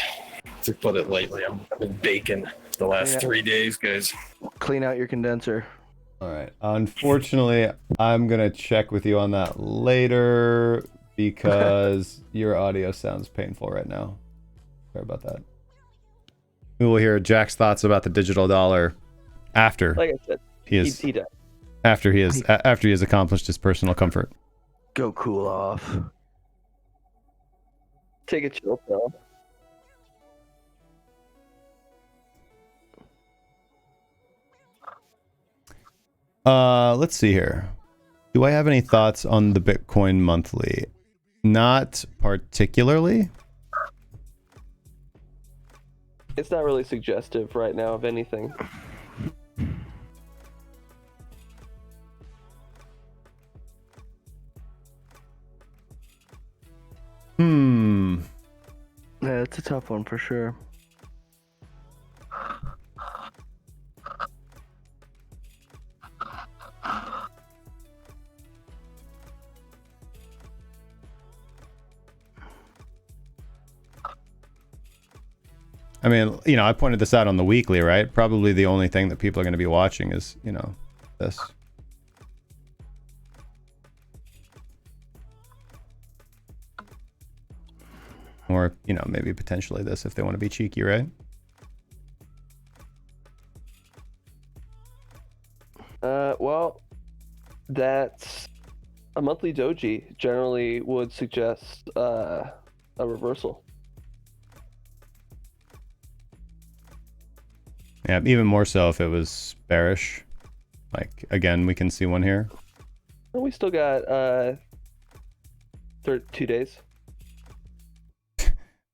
to put it lightly. I've been baking the last 3 days, guys. Clean out your condenser. All right. Unfortunately, I'm gonna check with you on that later because your audio sounds painful right now. Sorry about that. We will hear Jack's thoughts about the digital dollar after Like I said, he died. after he has accomplished his personal comfort. Go cool off. Take a chill pill. Let's see here. Do I have any thoughts on the Bitcoin monthly? Not particularly. It's not really suggestive right now of anything. Yeah, it's a tough one for sure. I mean, you know, I pointed this out on the weekly, right? Probably the only thing that people are going to be watching is, you know, this. Or, you know, maybe potentially this if they want to be cheeky, right? Well, that's a monthly doji generally would suggest a reversal. Yeah, even more so if it was bearish. Like, again, we can see one here. Well, we still got 2 days.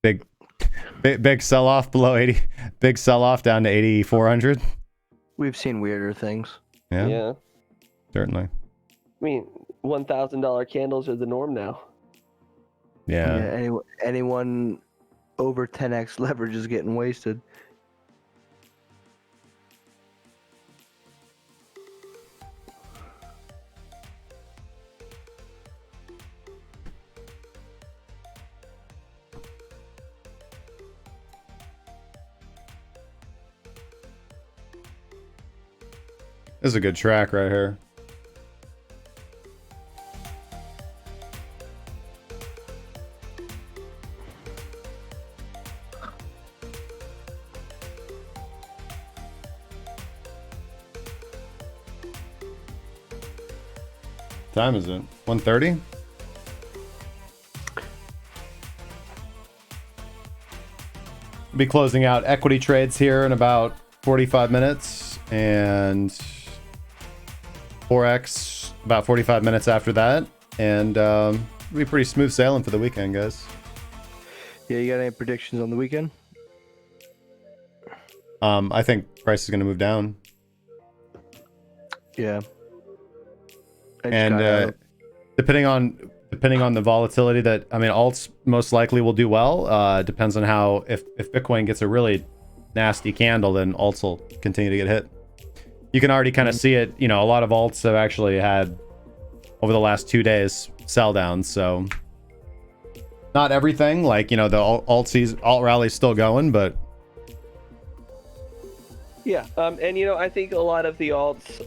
Big sell-off below 80. Big sell-off down to 8,400. We've seen weirder things. Yeah. Certainly. I mean, $1,000 candles are the norm now. Yeah. Anyone over 10x leverage is getting wasted. This is a good track right here. time is it? 1:30? Be closing out equity trades here in about 45 minutes, and Forex about 45 minutes after that, and it'll be pretty smooth sailing for the weekend, guys. Yeah, you got any predictions on the weekend? I think price is going to move down. Yeah. And depending on the volatility that, I mean, alts most likely will do well. Depends on how, if Bitcoin gets a really nasty candle, then alts will continue to get hit. You can already kind of see it. You know, a lot of alts have actually had over the last 2 days sell downs. So not everything, like, you know, the alt rally is still going, but yeah. And you know, I think a lot of the alts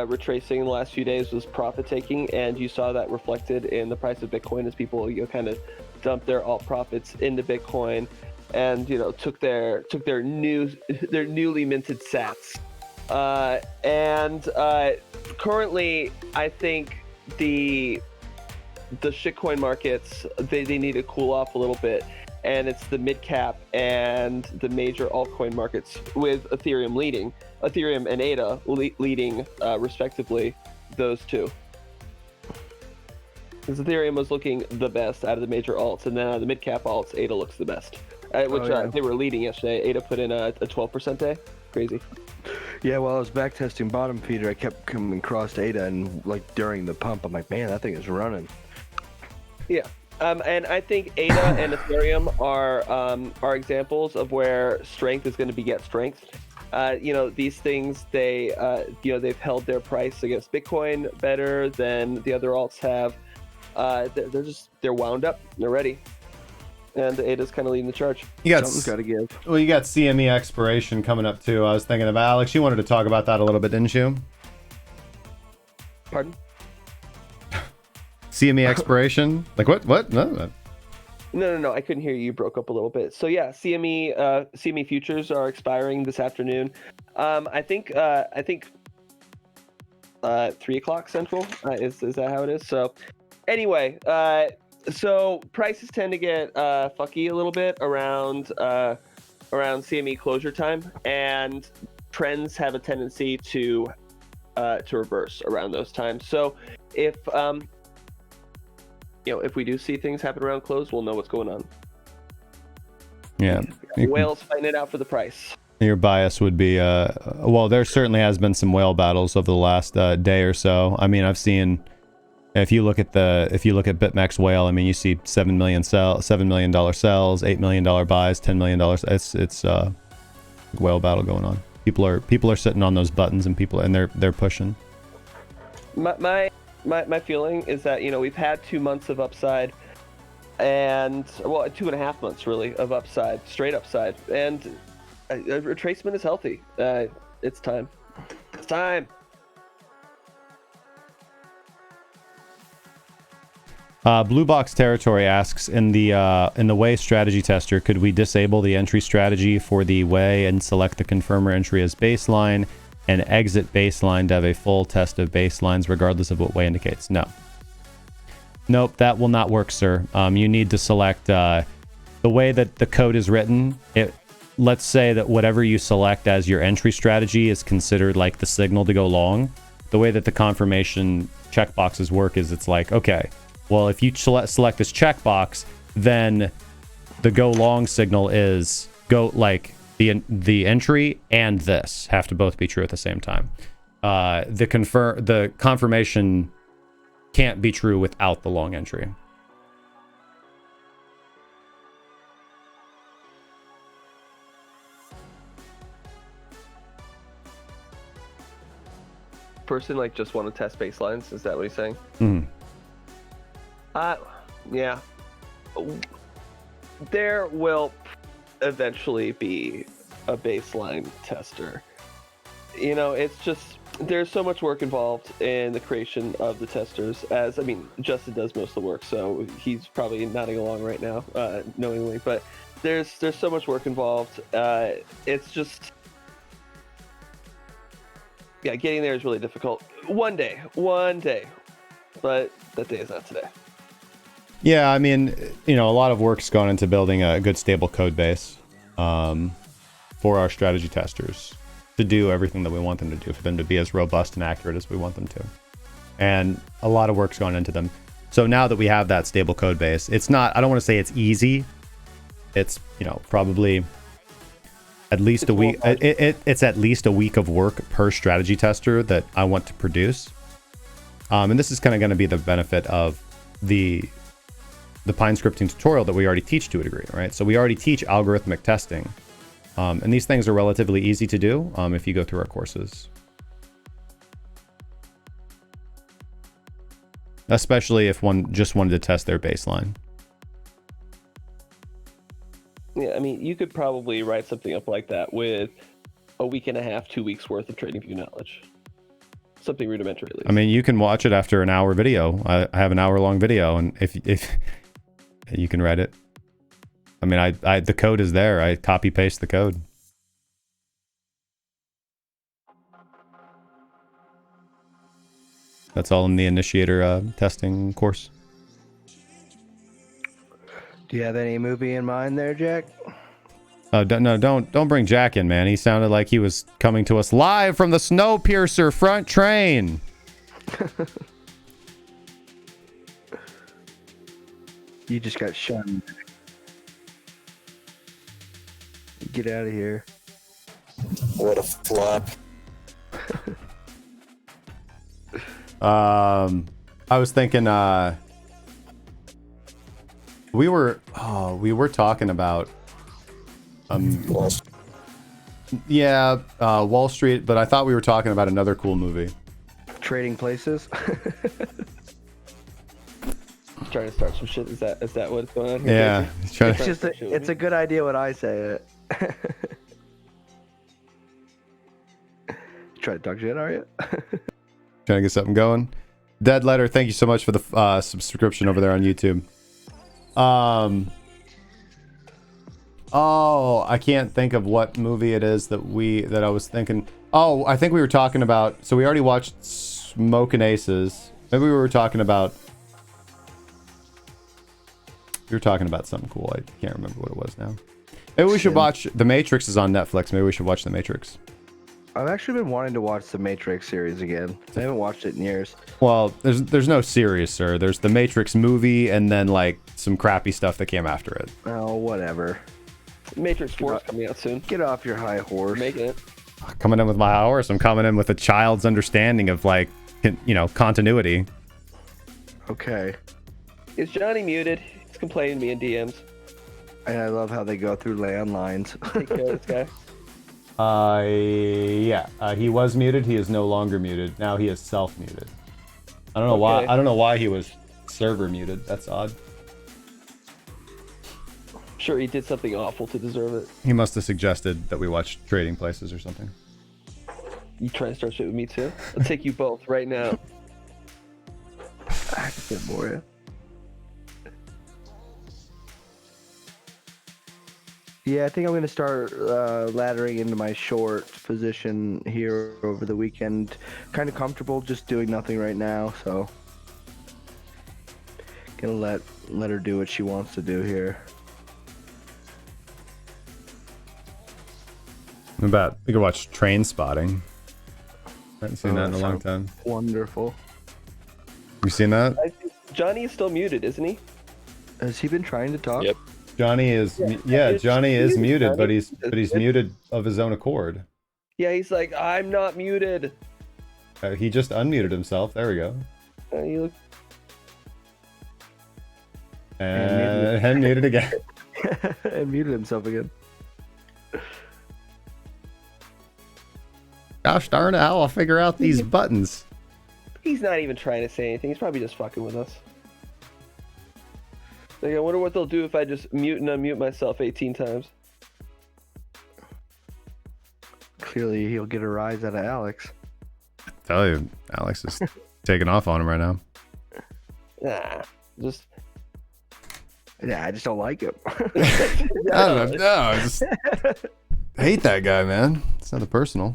retracing in the last few days was profit taking, and you saw that reflected in the price of Bitcoin as people, you know, kind of dumped their alt profits into Bitcoin, and, you know, took their newly minted sats. Currently, I think the shitcoin markets, they need to cool off a little bit, and it's the mid cap and the major altcoin markets, with Ethereum and ADA leading respectively, those two. Because Ethereum was looking the best out of the major alts, and then out of the mid cap alts, ADA looks the best. They were leading yesterday. ADA put in a 12% day. Crazy. Yeah, while I was backtesting bottom feeder, I kept coming across ADA, and like during the pump, I'm like, man, that thing is running. Yeah. And I think ADA and Ethereum are examples of where strength is going to beget strength. You know, these things, they've held their price against Bitcoin better than the other alts have. They're wound up, they're ready, and ADA's kind of leading the charge. Something's got to give. Well, you got CME expiration coming up too. I was thinking of Alex. You wanted to talk about that a little bit, didn't you? Pardon? CME expiration? Like what? No. No. I couldn't hear you. You broke up a little bit. So yeah, CME futures are expiring this afternoon. I think 3:00 Central. Is that how it is? So anyway, so prices tend to get fucky a little bit around CME closure time, and trends have a tendency to reverse around those times. So if if we do see things happen around close, we'll know what's going on. Yeah. Whales fighting it out for the price. Your bias would be, well, there certainly has been some whale battles over the last day or so. I mean, I've seen, if you look at BitMEX whale, I mean, you see $7 million sells, $8 million buys, $10 million. It's whale battle going on. People are sitting on those buttons, and they're pushing. My feeling is that, you know, we've had 2 months of upside, and 2.5 months really of upside, straight upside, and a retracement is healthy. It's time. It's time. Blue Box Territory asks, in the Way strategy tester, could we disable the entry strategy for the Way and select the confirmer entry as baseline and exit baseline to have a full test of baselines regardless of what Way indicates? No. Nope, that will not work, sir. You need to select the way that the code is written. Let's say that whatever you select as your entry strategy is considered like the signal to go long. The way that the confirmation checkboxes work is, it's like, okay, well, if you select this checkbox, then the go long signal is go, like, the entry and this have to both be true at the same time. The confirmation can't be true without the long entry. Person like just want to test baselines. Is that what he's saying? Mm-hmm. Yeah. There will eventually be a baseline tester. You know, it's just, there's so much work involved in the creation of the testers, as, I mean, Justin does most of the work, so he's probably nodding along right now, knowingly, but there's so much work involved. It's just, yeah, getting there is really difficult. One day, but that day is not today. Yeah, I mean, a lot of work's gone into building a good stable code base for our strategy testers to do everything that we want them to do, for them to be as robust and accurate as we want them to. And a lot of work's gone into them. So now that we have that stable code base, it's not, I don't want to say it's easy. It's, probably at least a week. It's at least a week of work per strategy tester that I want to produce. And this is kind of going to be the benefit of the Pine scripting tutorial that we already teach to a degree, right? So we already teach algorithmic testing. And these things are relatively easy to do if you go through our courses. Especially if one just wanted to test their baseline. Yeah, I mean, you could probably write something up like that with a week and a half, 2 weeks worth of TradingView knowledge. Something rudimentary, at least. I mean, you can watch it after an hour video. I have an hour-long video, and if you can write it. I mean, the code is there. I copy-paste the code. That's all in the initiator testing course. Do you have any movie in mind there, Jack? Don't bring Jack in, man. He sounded like he was coming to us live from the Snowpiercer front train. You just got shunned. Get out of here. What a flop. I was thinking we were talking about Wall Street, but I thought we were talking about another cool movie. Trading Places. Trying to start some shit. Is that what's going on here? Yeah, It's a good idea when I say it. Try to talk shit, are you? Trying to get something going. Dead Letter, thank you so much for the subscription over there on YouTube. I can't think of what movie it is that I was thinking. Oh, I think we were talking about. So we already watched Smokin' Aces. Maybe we were talking about. We were talking about something cool. I can't remember what it was now. Maybe we should watch The Matrix is on Netflix. Maybe we should watch The Matrix. I've actually been wanting to watch the Matrix series again. I haven't watched it in years. Well, there's no series, sir. There's the Matrix movie and then like some crappy stuff that came after it. Oh, whatever. Matrix 4 is coming out soon. Get off your high horse. Making it. Coming in with my horse. I'm coming in with a child's understanding of like, continuity. Okay. Is Johnny muted? He's complaining to me in DMs. And I love how they go through landlines. Take care of this guy. He was muted. He is no longer muted. Now he is self-muted. I don't know why. I don't know why he was server muted. That's odd. Sure, he did something awful to deserve it. He must have suggested that we watch Trading Places or something. You trying to start shit with me too? I'll take you both right now. I can get more. Yeah, I think I'm going to start laddering into my short position here over the weekend. Kind of comfortable just doing nothing right now, so gonna let her do what she wants to do here. What about we could watch Train Spotting? I haven't seen that in a long time. Wonderful. You seen that? I think Johnny is still muted, isn't he? Has he been trying to talk? Yep. Johnny is Johnny is muted, but he's muted of his own accord. Yeah, he's like, I'm not muted. He just unmuted himself. There we go. You look. And muted again. And muted himself again. Gosh darn it! How I'll figure out these buttons. He's not even trying to say anything. He's probably just fucking with us. Like, I wonder what they'll do if I just mute and unmute myself 18 times. Clearly, he'll get a rise out of Alex. I tell you, Alex is taking off on him right now. Nah, just. Yeah, I just don't like him. I don't know. I just hate that guy, man. It's nothing personal.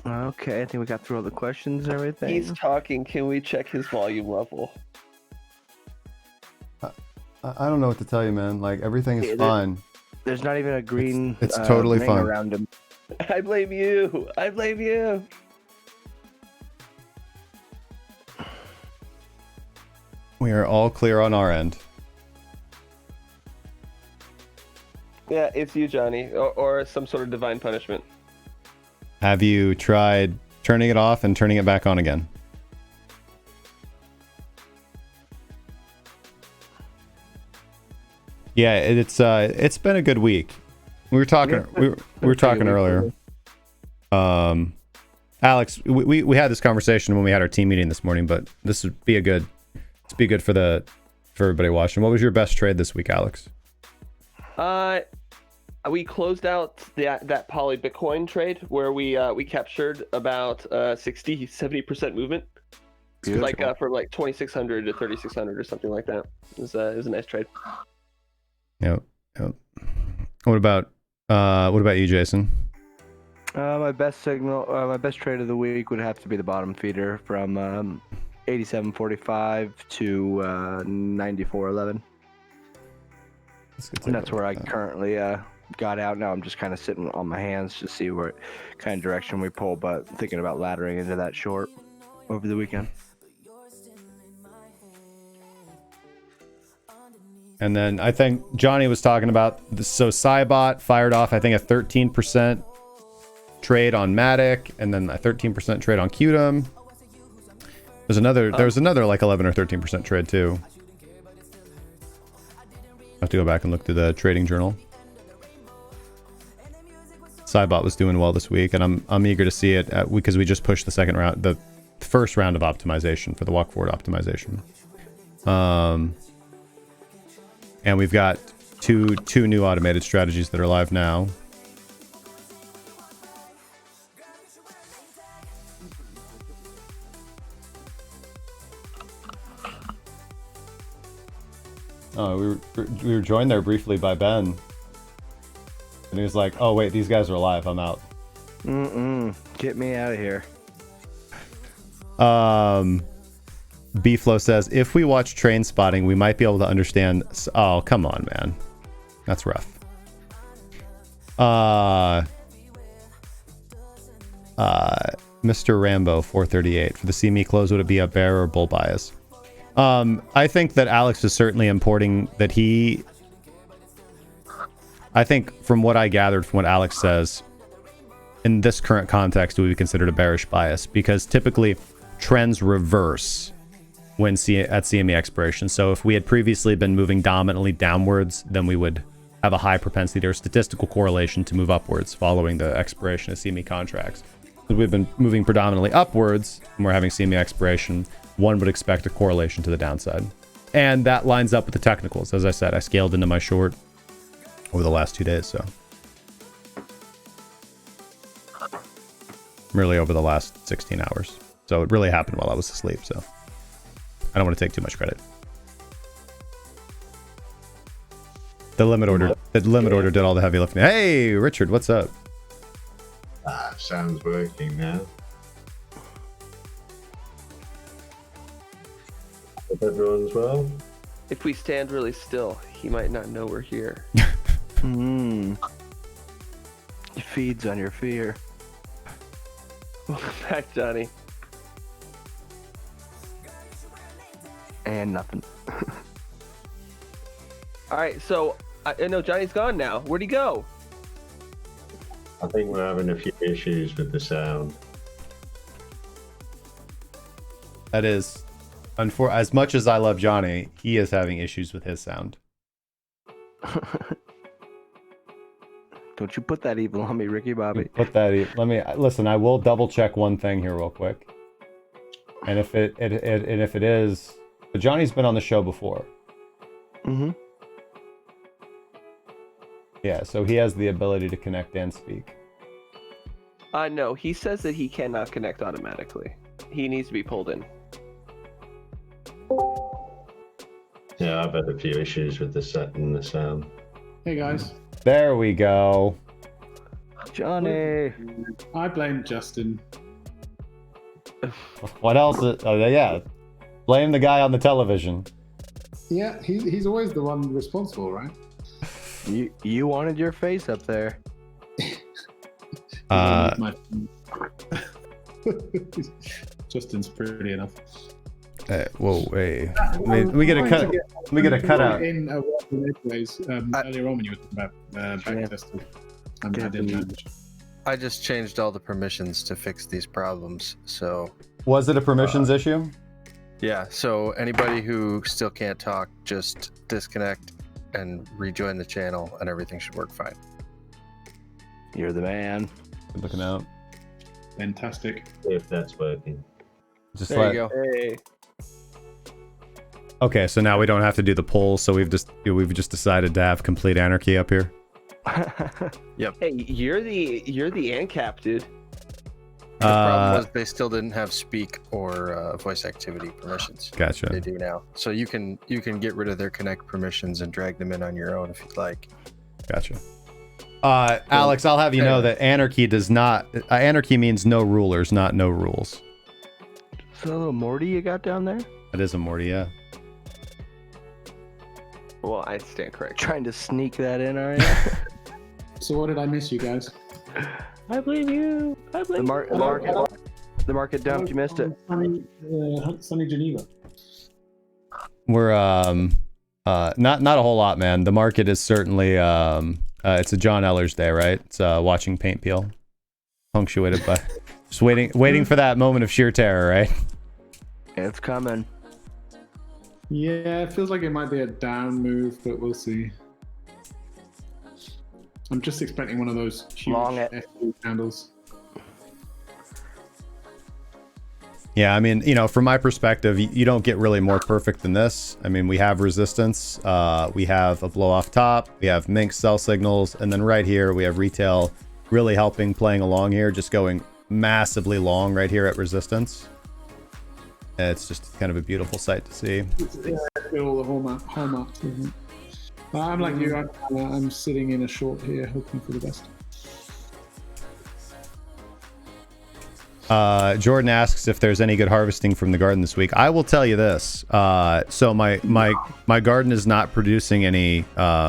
Okay, I think we got through all the questions and everything. He's talking. Can we check his volume level? I don't know what to tell you, man. Like, everything is fine. There's not even a green It's totally ring fine around him. I blame you. I blame you. We are all clear on our end. Yeah, it's you, Johnny, or some sort of divine punishment. Have you tried turning it off and turning it back on again? Yeah, it's been a good week. We were talking we were talking earlier. Alex, we had this conversation when we had our team meeting this morning, but this would be good for everybody watching. What was your best trade this week, Alex? We closed out that poly Bitcoin trade where we captured about 60-70% movement. Like for like 2,600 to 3,600 or something like that. It was a nice trade. Yep. What about you, Jason? My best trade of the week would have to be the bottom feeder from 87.45 to 94.11. And that's where I currently got out. Now I'm just kind of sitting on my hands to see what kind of direction we pull, but thinking about laddering into that short over the weekend. And then I think Johnny was talking about so Cybot fired off, I think, a 13% trade on Matic, and then a 13% trade on Qtum. There's another like 11 or 13% trade too. I have to go back and look through the trading journal. Cybot was doing well this week, and I'm eager to see it because we just pushed the first round of optimization for the walk forward optimization. And we've got two new automated strategies that are live now. Oh, we were joined there briefly by Ben. And he was like, oh wait, these guys are alive, I'm out. Get me out of here. B-Flow says, if we watch Train Spotting, we might be able to understand... Oh, come on, man. That's rough. Mr. Rambo 438. For the CME close, would it be a bear or bull bias? I think that Alex is certainly importing that he... I think from what I gathered from what Alex says, in this current context, it would be considered a bearish bias because typically trends reverse when at CME expiration. So if we had previously been moving dominantly downwards, then we would have a high propensity or statistical correlation to move upwards following the expiration of CME contracts. If we've been moving predominantly upwards and we're having CME expiration, one would expect a correlation to the downside. And that lines up with the technicals. As I said, I scaled into my short over the last 2 days, so really over the last 16 hours. So it really happened while I was asleep, so I don't want to take too much credit. The limit order did all the heavy lifting. Hey, Richard, what's up? Sounds working now. Hope everyone's well. If we stand really still, he might not know we're here. It feeds on your fear. Welcome back, Johnny. And nothing. All right, so I know Johnny's gone now. Where'd he go? I think we're having a few issues with the sound. That is, as much as I love Johnny, he is having issues with his sound. Don't you put that evil on me, Ricky Bobby. Put that. Listen. I will double check one thing here real quick. And if it is, Johnny's been on the show before. Mm-hmm. Yeah, so he has the ability to connect and speak. No, he says that he cannot connect automatically. He needs to be pulled in. Yeah, I've had a few issues with the set and the sound. Hey guys. There we go. Johnny. I blame Justin. What else? Oh, yeah. Blame the guy on the television. Yeah, he's always the one responsible, right? You wanted your face up there. Justin's pretty enough. Whoa, hey. We get a cut. We get a cutout. In earlier on when you were talking about backtesting, I didn't manage. I just changed all the permissions to fix these problems. So Was it a permissions issue? yeah, so anybody who still can't talk, just disconnect and rejoin the channel, and everything should work fine. You're the man. Good looking out. Fantastic. If that's working. Just There you go. Hey. Okay, so now we don't have to do the poll. So we've just decided to have complete anarchy up here. Hey, you're the ANCAP, dude. The problem was they still didn't have speak or voice activity permissions. Gotcha. They do now. So you can get rid of their connect permissions and drag them in on your own if you'd like. Gotcha. Alex, I'll have you know that anarchy does not. Anarchy means no rulers, not no rules. Is that a little Morty you got down there? That is a Morty, yeah. Well, I stand corrected. Trying to sneak that in, are you? So what did I miss, you guys? I believe you. I believe The market dumped. You missed it. Sunny Geneva. We're not a whole lot, man. The market is certainly it's a John Eller's day, right? It's watching paint peel, punctuated by just waiting for that moment of sheer terror, right? It's coming. Yeah, it feels like it might be a down move, but we'll see. I'm just expecting one of those huge Long it. FU candles. Yeah, I mean, you know, from my perspective, you don't get really more perfect than this. I mean, we have resistance, we have a blow off top, we have Minx sell signals, and then right here we have retail really helping, playing along here, just going massively long right here at resistance. It's just kind of a beautiful sight to see. All the hallmarks. I'm like you. I'm sitting in a short here, hoping for the best. Jordan asks if there's any good harvesting from the garden this week. I will tell you this. So my garden is not producing any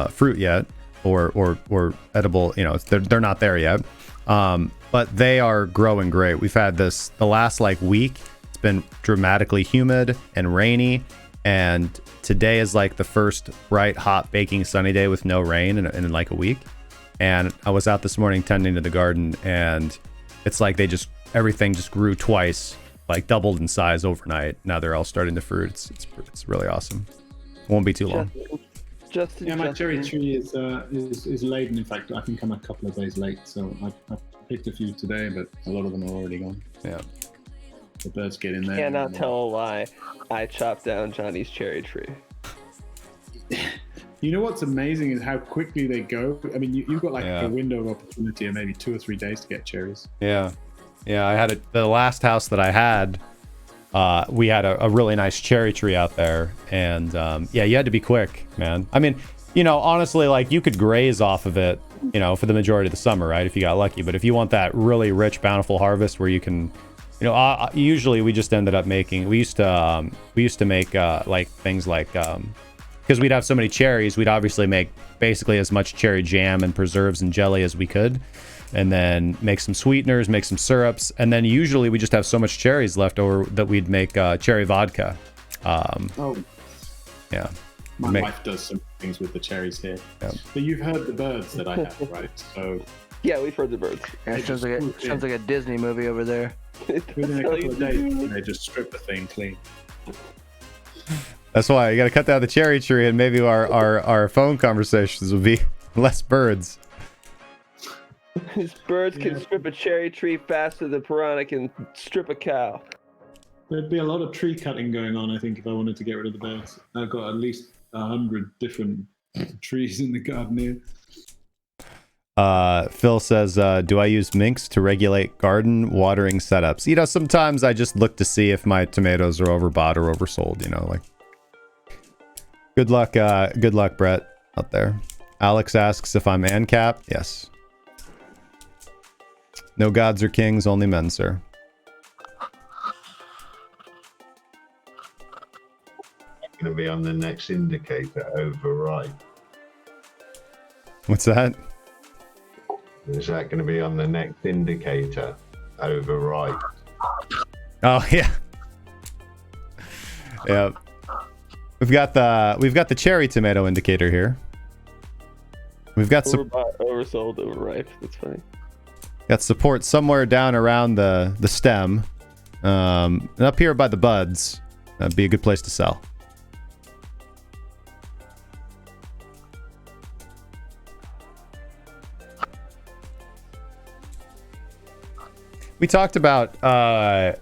fruit yet, or edible. You know, they're not there yet. But they are growing great. We've had the last like week. It's been dramatically humid and rainy, and today is like the first bright, hot, baking, sunny day with no rain in like a week. And I was out this morning tending to the garden, and it's like everything just grew twice, like doubled in size overnight. Now they're all starting to fruit. It's really awesome. Won't be too long. Yeah, my cherry tree is laden. In fact, I think I'm a couple of days late, so I picked a few today, but a lot of them are already gone. Yeah. The birds get in there. Cannot tell a lie. I chopped down Johnny's cherry tree. You know what's amazing is how quickly they go. I mean, you've got like Yeah. a window of opportunity of maybe 2 or 3 days to get cherries. Yeah. I had the last house that I had. We had a really nice cherry tree out there, and yeah, you had to be quick, man. I mean, you know, honestly, like you could graze off of it, you know, for the majority of the summer, right? If you got lucky. But if you want that really rich, bountiful harvest where you can, you know, usually we just ended up making. We used to make like things like because we'd have so many cherries, we'd obviously make basically as much cherry jam and preserves and jelly as we could. And then make some sweeteners, make some syrups, and then usually we just have so much cherries left over that we'd make cherry vodka. Yeah. My wife does some things with the cherries here. Yeah. But you've heard the birds that I have, right? So Yeah, we've heard the birds. Yeah, it sounds like a Disney movie over there. within a couple of days, they just strip the thing clean. That's why you got to cut down the cherry tree, and maybe our phone conversations will be less birds. These birds can strip a cherry tree faster than Piranha can strip a cow. There'd be a lot of tree cutting going on, I think, if I wanted to get rid of the birds. I've got at least 100 different trees in the garden here. Phil says, do I use Minx to regulate garden watering setups? You know, sometimes I just look to see if my tomatoes are overbought or oversold, you know, like. Good luck, Brett, out there. Alex asks if I'm ANCAP. Yes. No gods or kings, only men, sir. Going to be on the next indicator override. What's that? Is that going to be on the next indicator override? Oh yeah. Yeah. We've got the cherry tomato indicator here. We've got some oversold, overripe. That's funny. Got support somewhere down around the stem. And up here by the buds. That'd be a good place to sell. We talked about a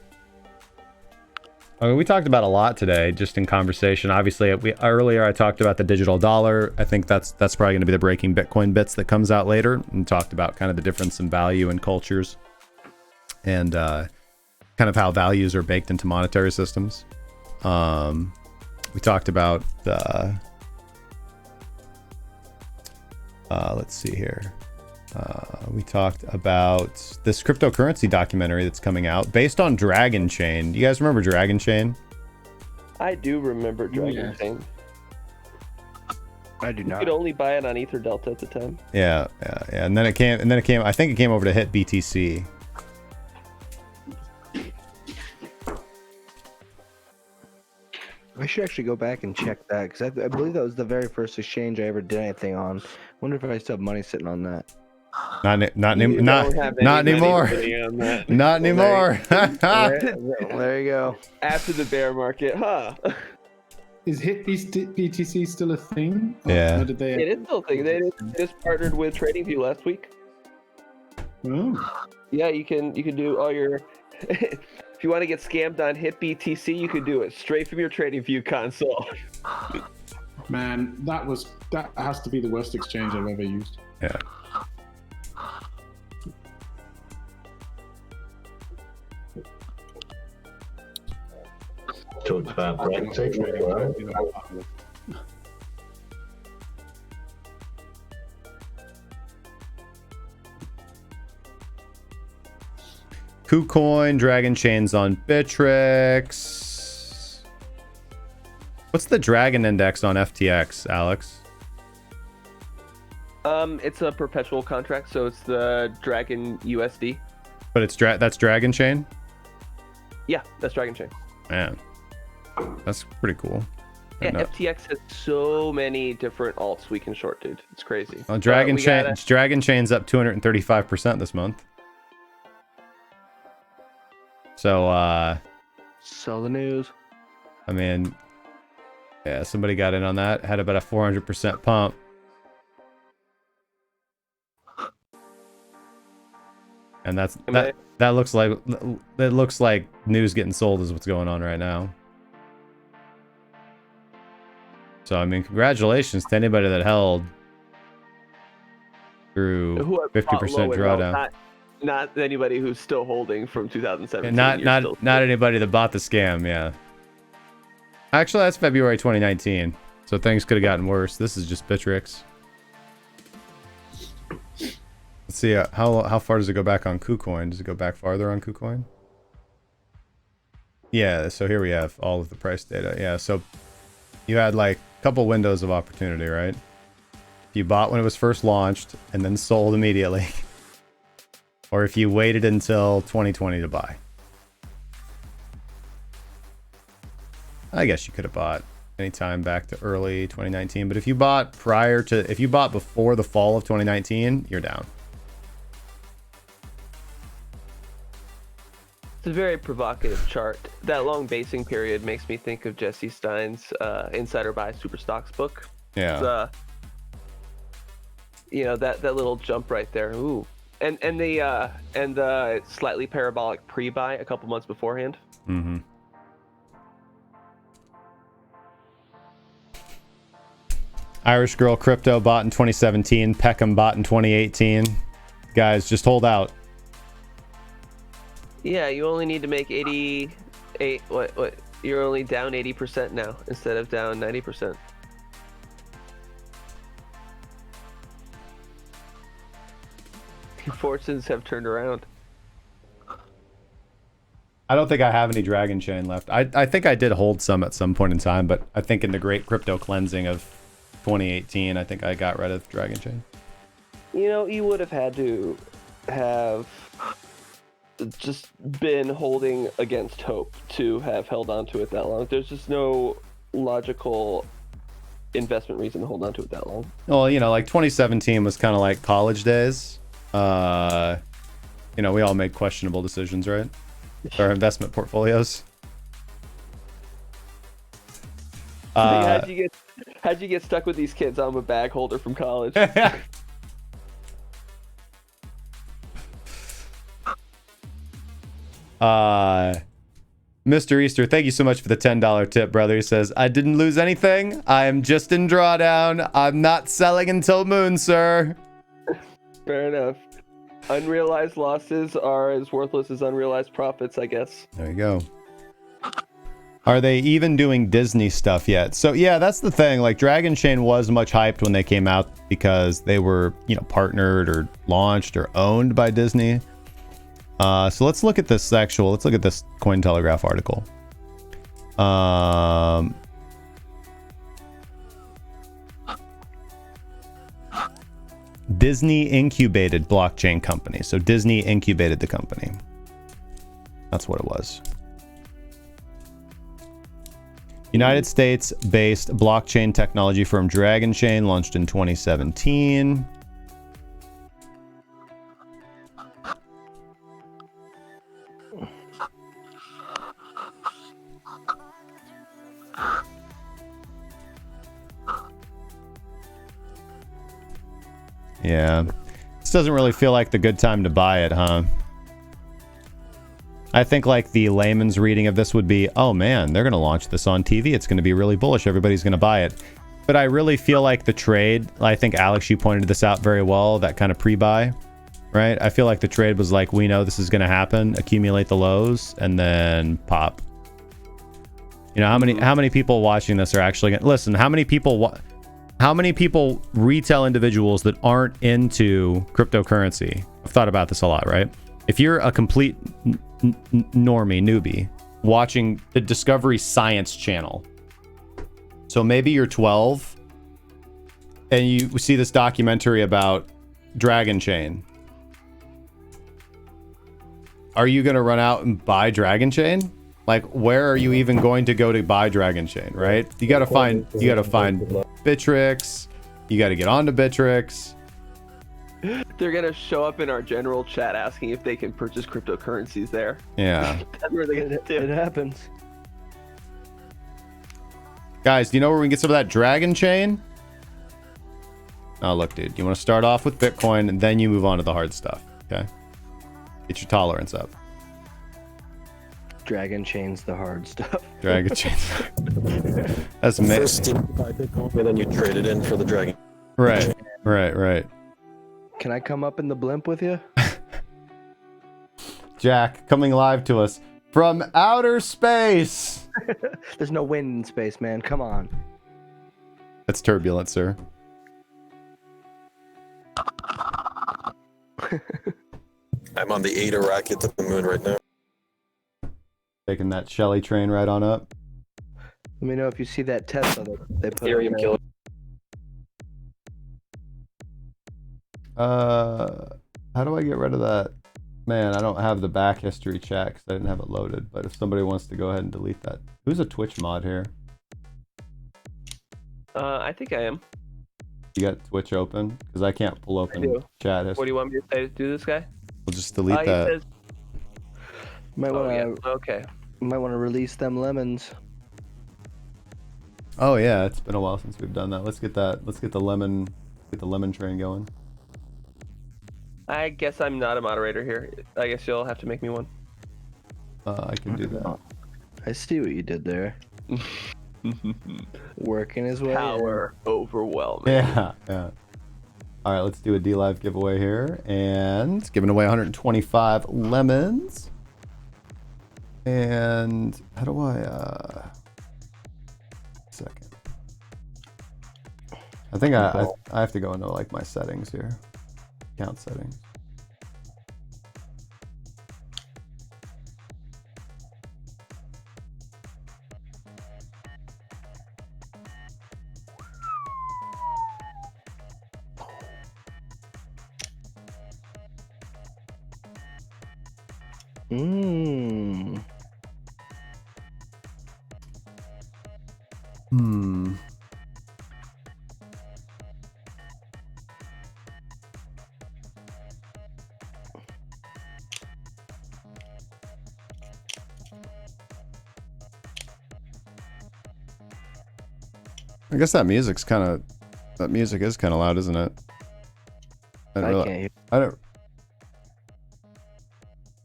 lot today, just in conversation. Obviously, earlier I talked about the digital dollar. I think that's probably going to be the breaking Bitcoin bits that comes out later, and talked about kind of the difference in value and cultures, and kind of how values are baked into monetary systems. We talked about let's see here. We talked about this cryptocurrency documentary that's coming out based on Dragon Chain. Do you guys remember Dragon Chain? I do remember Dragon Chain. I do not. You could only buy it on Ether Delta at the time. Yeah. And then it came. I think it came over to hit BTC. I should actually go back and check that, because I believe that was the very first exchange I ever did anything on. Wonder if I still have money sitting on that. Not anymore. Not anymore. There you go. After the bear market, huh? Is hit BTC still a thing? Yeah. It is still a thing. They just partnered with TradingView last week. Oh. Yeah, you can do all your. If you want to get scammed on hit BTC, you can do it straight from your TradingView console. Man, that has to be the worst exchange I've ever used. Yeah. Talked about Brexit. KuCoin, Dragon Chains on Bittrex. What's the Dragon Index on FTX, Alex? It's a perpetual contract, so it's the Dragon USD. But that's Dragon Chain? Yeah, that's Dragon Chain. Man, that's pretty cool. Yeah, FTX has so many different alts we can short, dude. It's crazy. Well, Dragon Chain's up 235% this month. So, sell the news. I mean, yeah, somebody got in on that. Had about a 400% pump. And that looks like news getting sold is what's going on right now. So I mean, congratulations to anybody that held through 50% drawdown. Not anybody who's still holding from 2017. Not anybody that bought the scam. Yeah. Actually, that's February 2019. So things could have gotten worse. This is just Bittrex. Let's see, how far does it go back on KuCoin? Does it go back farther on KuCoin? Yeah, so here we have all of the price data. Yeah, so you had like a couple windows of opportunity, right? If you bought when it was first launched and then sold immediately, or if you waited until 2020 to buy. I guess you could have bought anytime back to early 2019, but if you bought before the fall of 2019, you're down. It's a very provocative chart. That long basing period makes me think of Jesse Stein's Insider Buy Super Stocks book. Yeah. It's, that little jump right there. Ooh. And the slightly parabolic pre-buy a couple months beforehand. Mm-hmm. Irish Girl Crypto bought in 2017. Peckham bought in 2018. Guys, just hold out. Yeah, you only need to make 88. What? You're only down 80% now instead of down 90%. Fortunes have turned around. I don't think I have any Dragon Chain left. I think I did hold some at some point in time, but I think in the great crypto cleansing of 2018, I think I got rid of Dragon Chain. You know, you would have had to have just been holding against hope to have held on to it that long. There's just no logical investment reason to hold on to it that long. Well, you know, like 2017 was kind of like college days. You know, we all made questionable decisions, right? Our investment portfolios. How'd you get stuck with these kids? I'm a bag holder from college. Mr. Easter, thank you so much for the $10 tip, brother. He says, I didn't lose anything. I am just in drawdown. I'm not selling until moon, sir. Fair enough. Unrealized losses are as worthless as unrealized profits, I guess. There you go. Are they even doing Disney stuff yet? So yeah, that's the thing. Like Dragon Chain was much hyped when they came out because they were, you know, partnered or launched or owned by Disney. So let's look at this let's look at this Cointelegraph article. Disney incubated blockchain company. So Disney incubated the company. That's what it was. United States-based blockchain technology firm Dragon Chain launched in 2017. Yeah. This doesn't really feel like the good time to buy it, huh? I think like the layman's reading of this would be, oh man, they're going to launch this on TV. It's going to be really bullish. Everybody's going to buy it. But I really feel like the trade, I think Alex, you pointed this out very well, that kind of pre-buy, right? I feel like the trade was like, we know this is going to happen, accumulate the lows, and then pop. You know, how many people watching this are actually going to, listen, how many people, retail individuals that aren't into cryptocurrency, I've thought about this a lot, right? If you're a complete normie, newbie, watching the Discovery Science channel, so maybe you're 12 and you see this documentary about Dragon Chain. Are you going to run out and buy Dragon Chain? Like, where are you even going to go to buy Dragon Chain, right? You got to find Bittrex. You got to get onto Bittrex. They're going to show up in our general chat asking if they can purchase cryptocurrencies there. Yeah. That's where they're going to do. It happens. Guys, do you know where we can get some of that Dragon Chain? Oh, look, dude. You want to start off with Bitcoin, and then you move on to the hard stuff, okay? Get your tolerance up. Dragon Chain's the hard stuff. Dragon Chain. That's First you buy Bitcoin, and then you trade it in for the Dragon. Right. Can I come up in the blimp with you? Jack, coming live to us from outer space. There's no wind in space, man. Come on. That's turbulent, sir. I'm on the ADA rocket to the moon right now. Taking that Shelly train right on up. Let me know if you see that Tesla that they put Ethereum killer. How do I get rid of that? Man, I don't have the back history chat because I didn't have it loaded. But if somebody wants to go ahead and delete that. Who's a Twitch mod here? I think I am. You got Twitch open? Because I can't pull open chat history. What do you want me to say to do this guy? We'll just delete that. Says... Might want to. Okay. Might want to release them lemons. Oh yeah, it's been a while since we've done that. Let's get that. Let's get the lemon train going. I guess I'm not a moderator here. I guess you'll have to make me one. I can do that. I see what you did there. Working his way. Power overwhelming. Yeah. All right, let's do a D-Live giveaway here. And giving away 125 lemons. And how do I... Second. I think I have to go into like my settings here. Account settings. Mm. I guess that music is kind of loud, isn't it? I can't hear.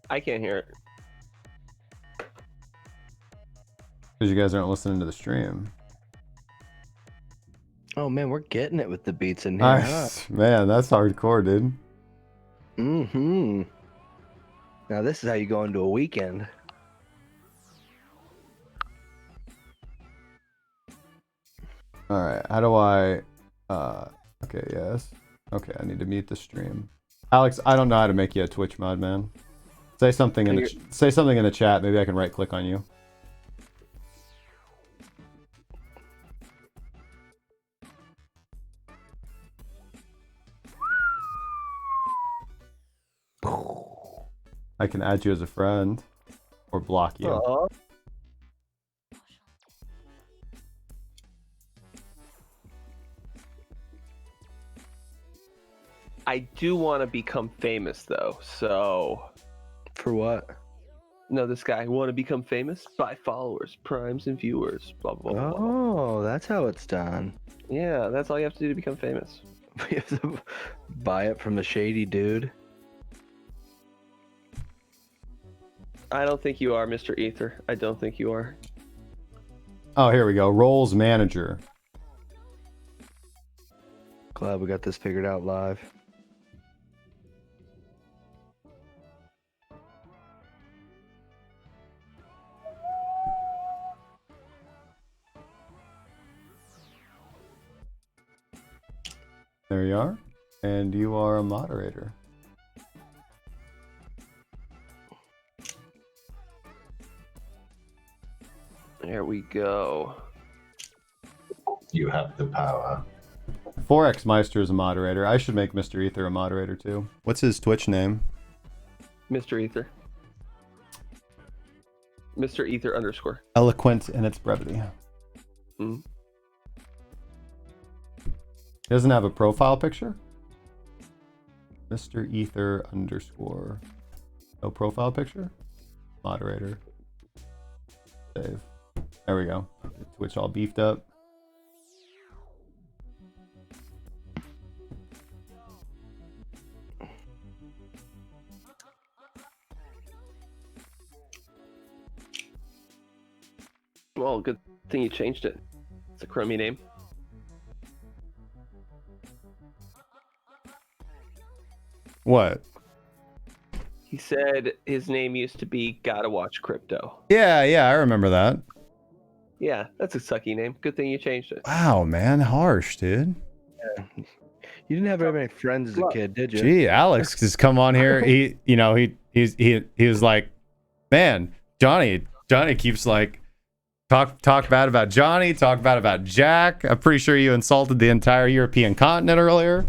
I can't hear it. Because you guys aren't listening to the stream. Oh man, we're getting it with the beats in here. Huh? Man, that's hardcore, dude. Mm-hmm. Now this is how you go into a weekend. All right, how do I? Okay, yes. Okay, I need to mute the stream. Alex, I don't know how to make you a Twitch mod, man. Say something in the chat. Maybe I can right click on you. I can add you as a friend or block you. Aww. I do want to become famous though, so. For what? No, this guy want to become famous? Buy followers, primes, and viewers. Blah blah blah. Oh, that's how it's done. Yeah, that's all you have to do to become famous. You have to buy it from the shady dude. I don't think you are, Mr. Ether. I don't think you are. Oh, here we go. Roles manager. Glad we got this figured out live. There you are. And you are a moderator. There we go. You have the power. Forex Meister is a moderator. I should make Mr. Ether a moderator too. What's his Twitch name? Mr. Ether. Mr. Ether _. Eloquent in its brevity. Mm-hmm. He doesn't have a profile picture? Mr. Ether _. No profile picture? Moderator. Save. There we go. Twitch all beefed up. Well, good thing you changed it. It's a crummy name. What? He said his name used to be Gotta Watch Crypto. Yeah, I remember that. Yeah, that's a sucky name. Good thing you changed it. Wow, man, harsh, dude. Yeah. You didn't have very many friends as a kid, did you? Gee, Alex has come on here. He was like, man, Johnny keeps like talk bad about Johnny, talk bad about Jack. I'm pretty sure you insulted the entire European continent earlier.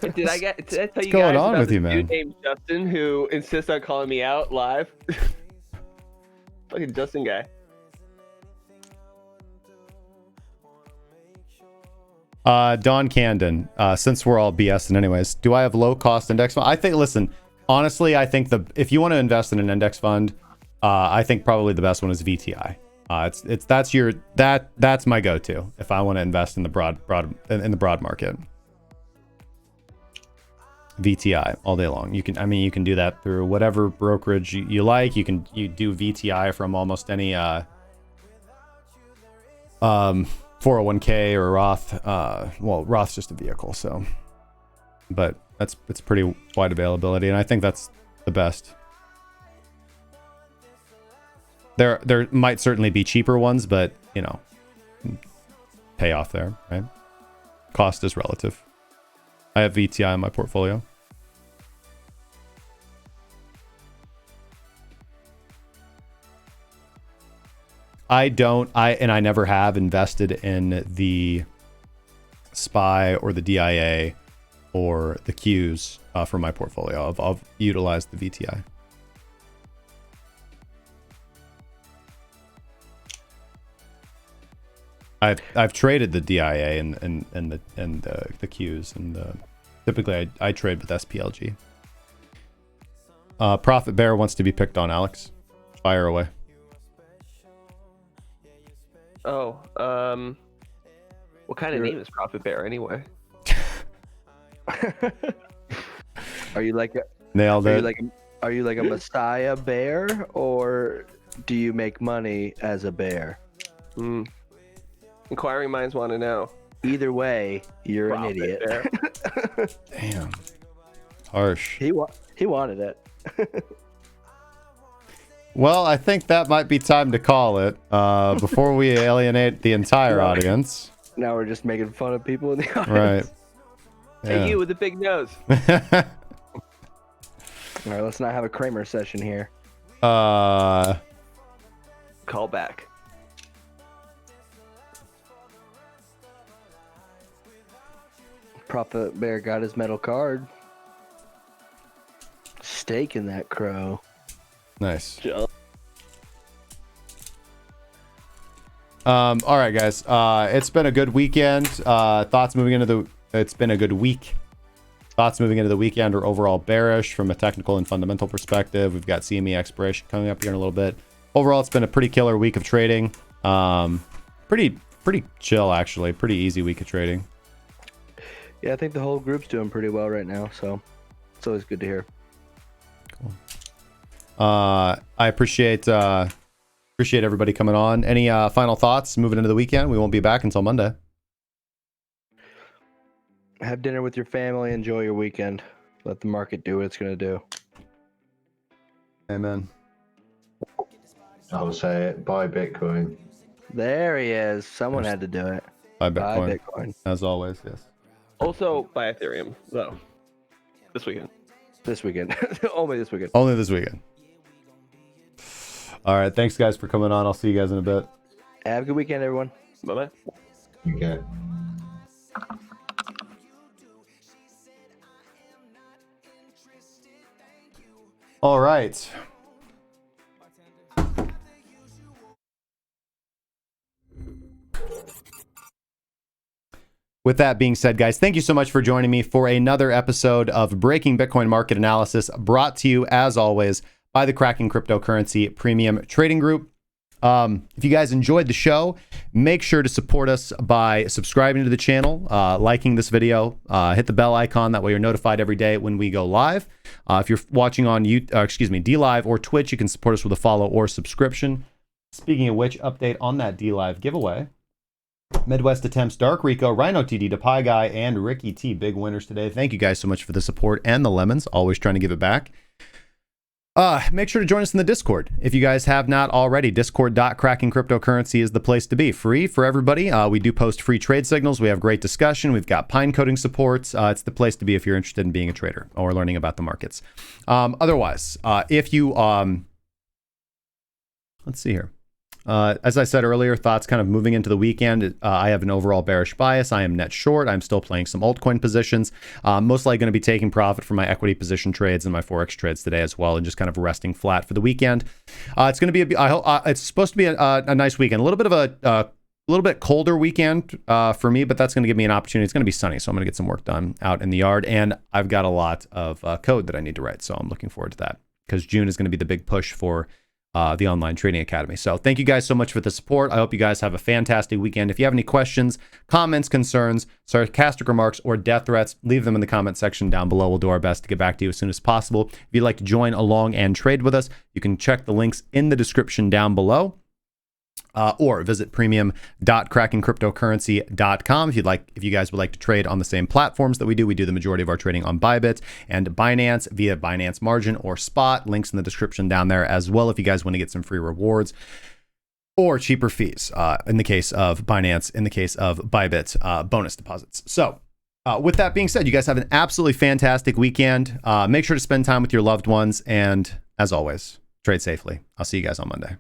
Did I tell you What's guys going on about with this you, man? dude named Justin who insists on calling me out live? Fucking Justin guy. Don Candon, since we're all BSing anyways, do I have low cost index fund? I think, listen, honestly, I think if you want to invest in an index fund, I think probably the best one is VTI. That's my go-to if I want to invest in the broad market. VTI all day long. You can do that through whatever brokerage you like. You do VTI from almost any 401k or Roth. Well, Roth's just a vehicle, so, but it's pretty wide availability, and I think that's the best. There might certainly be cheaper ones, but you know, payoff there, right? Cost is relative. I have VTI in my portfolio. I never have invested in the SPY or the DIA or the Qs for my portfolio. I've utilized the VTI. I've traded the DIA and the Qs, and typically I trade with SPLG. Profit Bear wants to be picked on. Alex, fire away. Oh, what kind of name is Profit Bear anyway? Are you like a Nailed it. Are you like a Messiah bear, or do you make money as a bear? Inquiring minds want to know. Either way, you're Profit an idiot. Bear. Damn. Harsh. He wanted it. Well, I think that might be time to call it before we alienate the entire audience. Now we're just making fun of people in the audience. Right. Hey, Yeah. you with the big nose. All right, let's not have a Kramer session here. Call back. Profit Bear got his metal card. Staking that crow. Nice. All right, guys. It's been a good weekend. Thoughts moving into the. It's been a good week. Thoughts moving into the weekend are overall bearish from a technical and fundamental perspective. We've got CME expiration coming up here in a little bit. Overall, it's been a pretty killer week of trading. Pretty chill, actually. Pretty easy week of trading. Yeah, I think the whole group's doing pretty well right now, so it's always good to hear. Cool. I appreciate everybody coming on. Any final thoughts moving into the weekend? We won't be back until Monday. Have dinner with your family. Enjoy your weekend. Let the market do what it's going to do. Amen. I'll say it. Buy Bitcoin. There he is. Someone had to do it. Buy Bitcoin. Buy Bitcoin. As always, yes. Also, buy Ethereum, though. This weekend. This weekend. Only this weekend. Only this weekend. All right. Thanks, guys, for coming on. I'll see you guys in a bit. Have a good weekend, everyone. Bye-bye. Okay. All right. With that being said, guys, thank you so much for joining me for another episode of Breaking Bitcoin Market Analysis, brought to you, as always, by the Cracking Cryptocurrency Premium Trading Group. If you guys enjoyed the show, make sure to support us by subscribing to the channel, liking this video, hit the bell icon. That way you're notified every day when we go live. If you're watching on DLive or Twitch, you can support us with a follow or subscription. Speaking of which, update on that DLive giveaway. Midwest Attempts, Dark Rico, Rhino TD, DePie Guy, and Ricky T. Big winners today. Thank you guys so much for the support and the lemons. Always trying to give it back. Make sure to join us in the Discord. If you guys have not already, discord.crackingcryptocurrency is the place to be. Free for everybody. We do post free trade signals. We have great discussion. We've got pine coding supports. It's the place to be if you're interested in being a trader or learning about the markets. Otherwise, if you... let's see here. As I said earlier, thoughts kind of moving into the weekend. I have an overall bearish bias. I am net short. I'm still playing some altcoin positions. Most likely going to be taking profit from my equity position trades and my Forex trades today as well, and just kind of resting flat for the weekend. It's going to be it's supposed to be a nice weekend. A little bit of a little bit colder weekend for me, but that's going to give me an opportunity. It's going to be sunny, so I'm going to get some work done out in the yard, and I've got a lot of code that I need to write, so I'm looking forward to that because June is going to be the big push for the Online Trading Academy. So thank you guys so much for the support. I hope you guys have a fantastic weekend. If you have any questions, comments, concerns, sarcastic remarks, or death threats, leave them in the comment section down below. We'll do our best to get back to you as soon as possible. If you'd like to join along and trade with us, you can check the links in the description down below. Or visit premium.crackingcryptocurrency.com if you guys would like to trade on the same platforms that we do. We do the majority of our trading on ByBit and Binance via Binance Margin or Spot. Links in the description down there as well if you guys want to get some free rewards or cheaper fees in the case of Binance, in the case of ByBit bonus deposits. So with that being said, you guys have an absolutely fantastic weekend. Make sure to spend time with your loved ones, and as always, trade safely. I'll see you guys on Monday.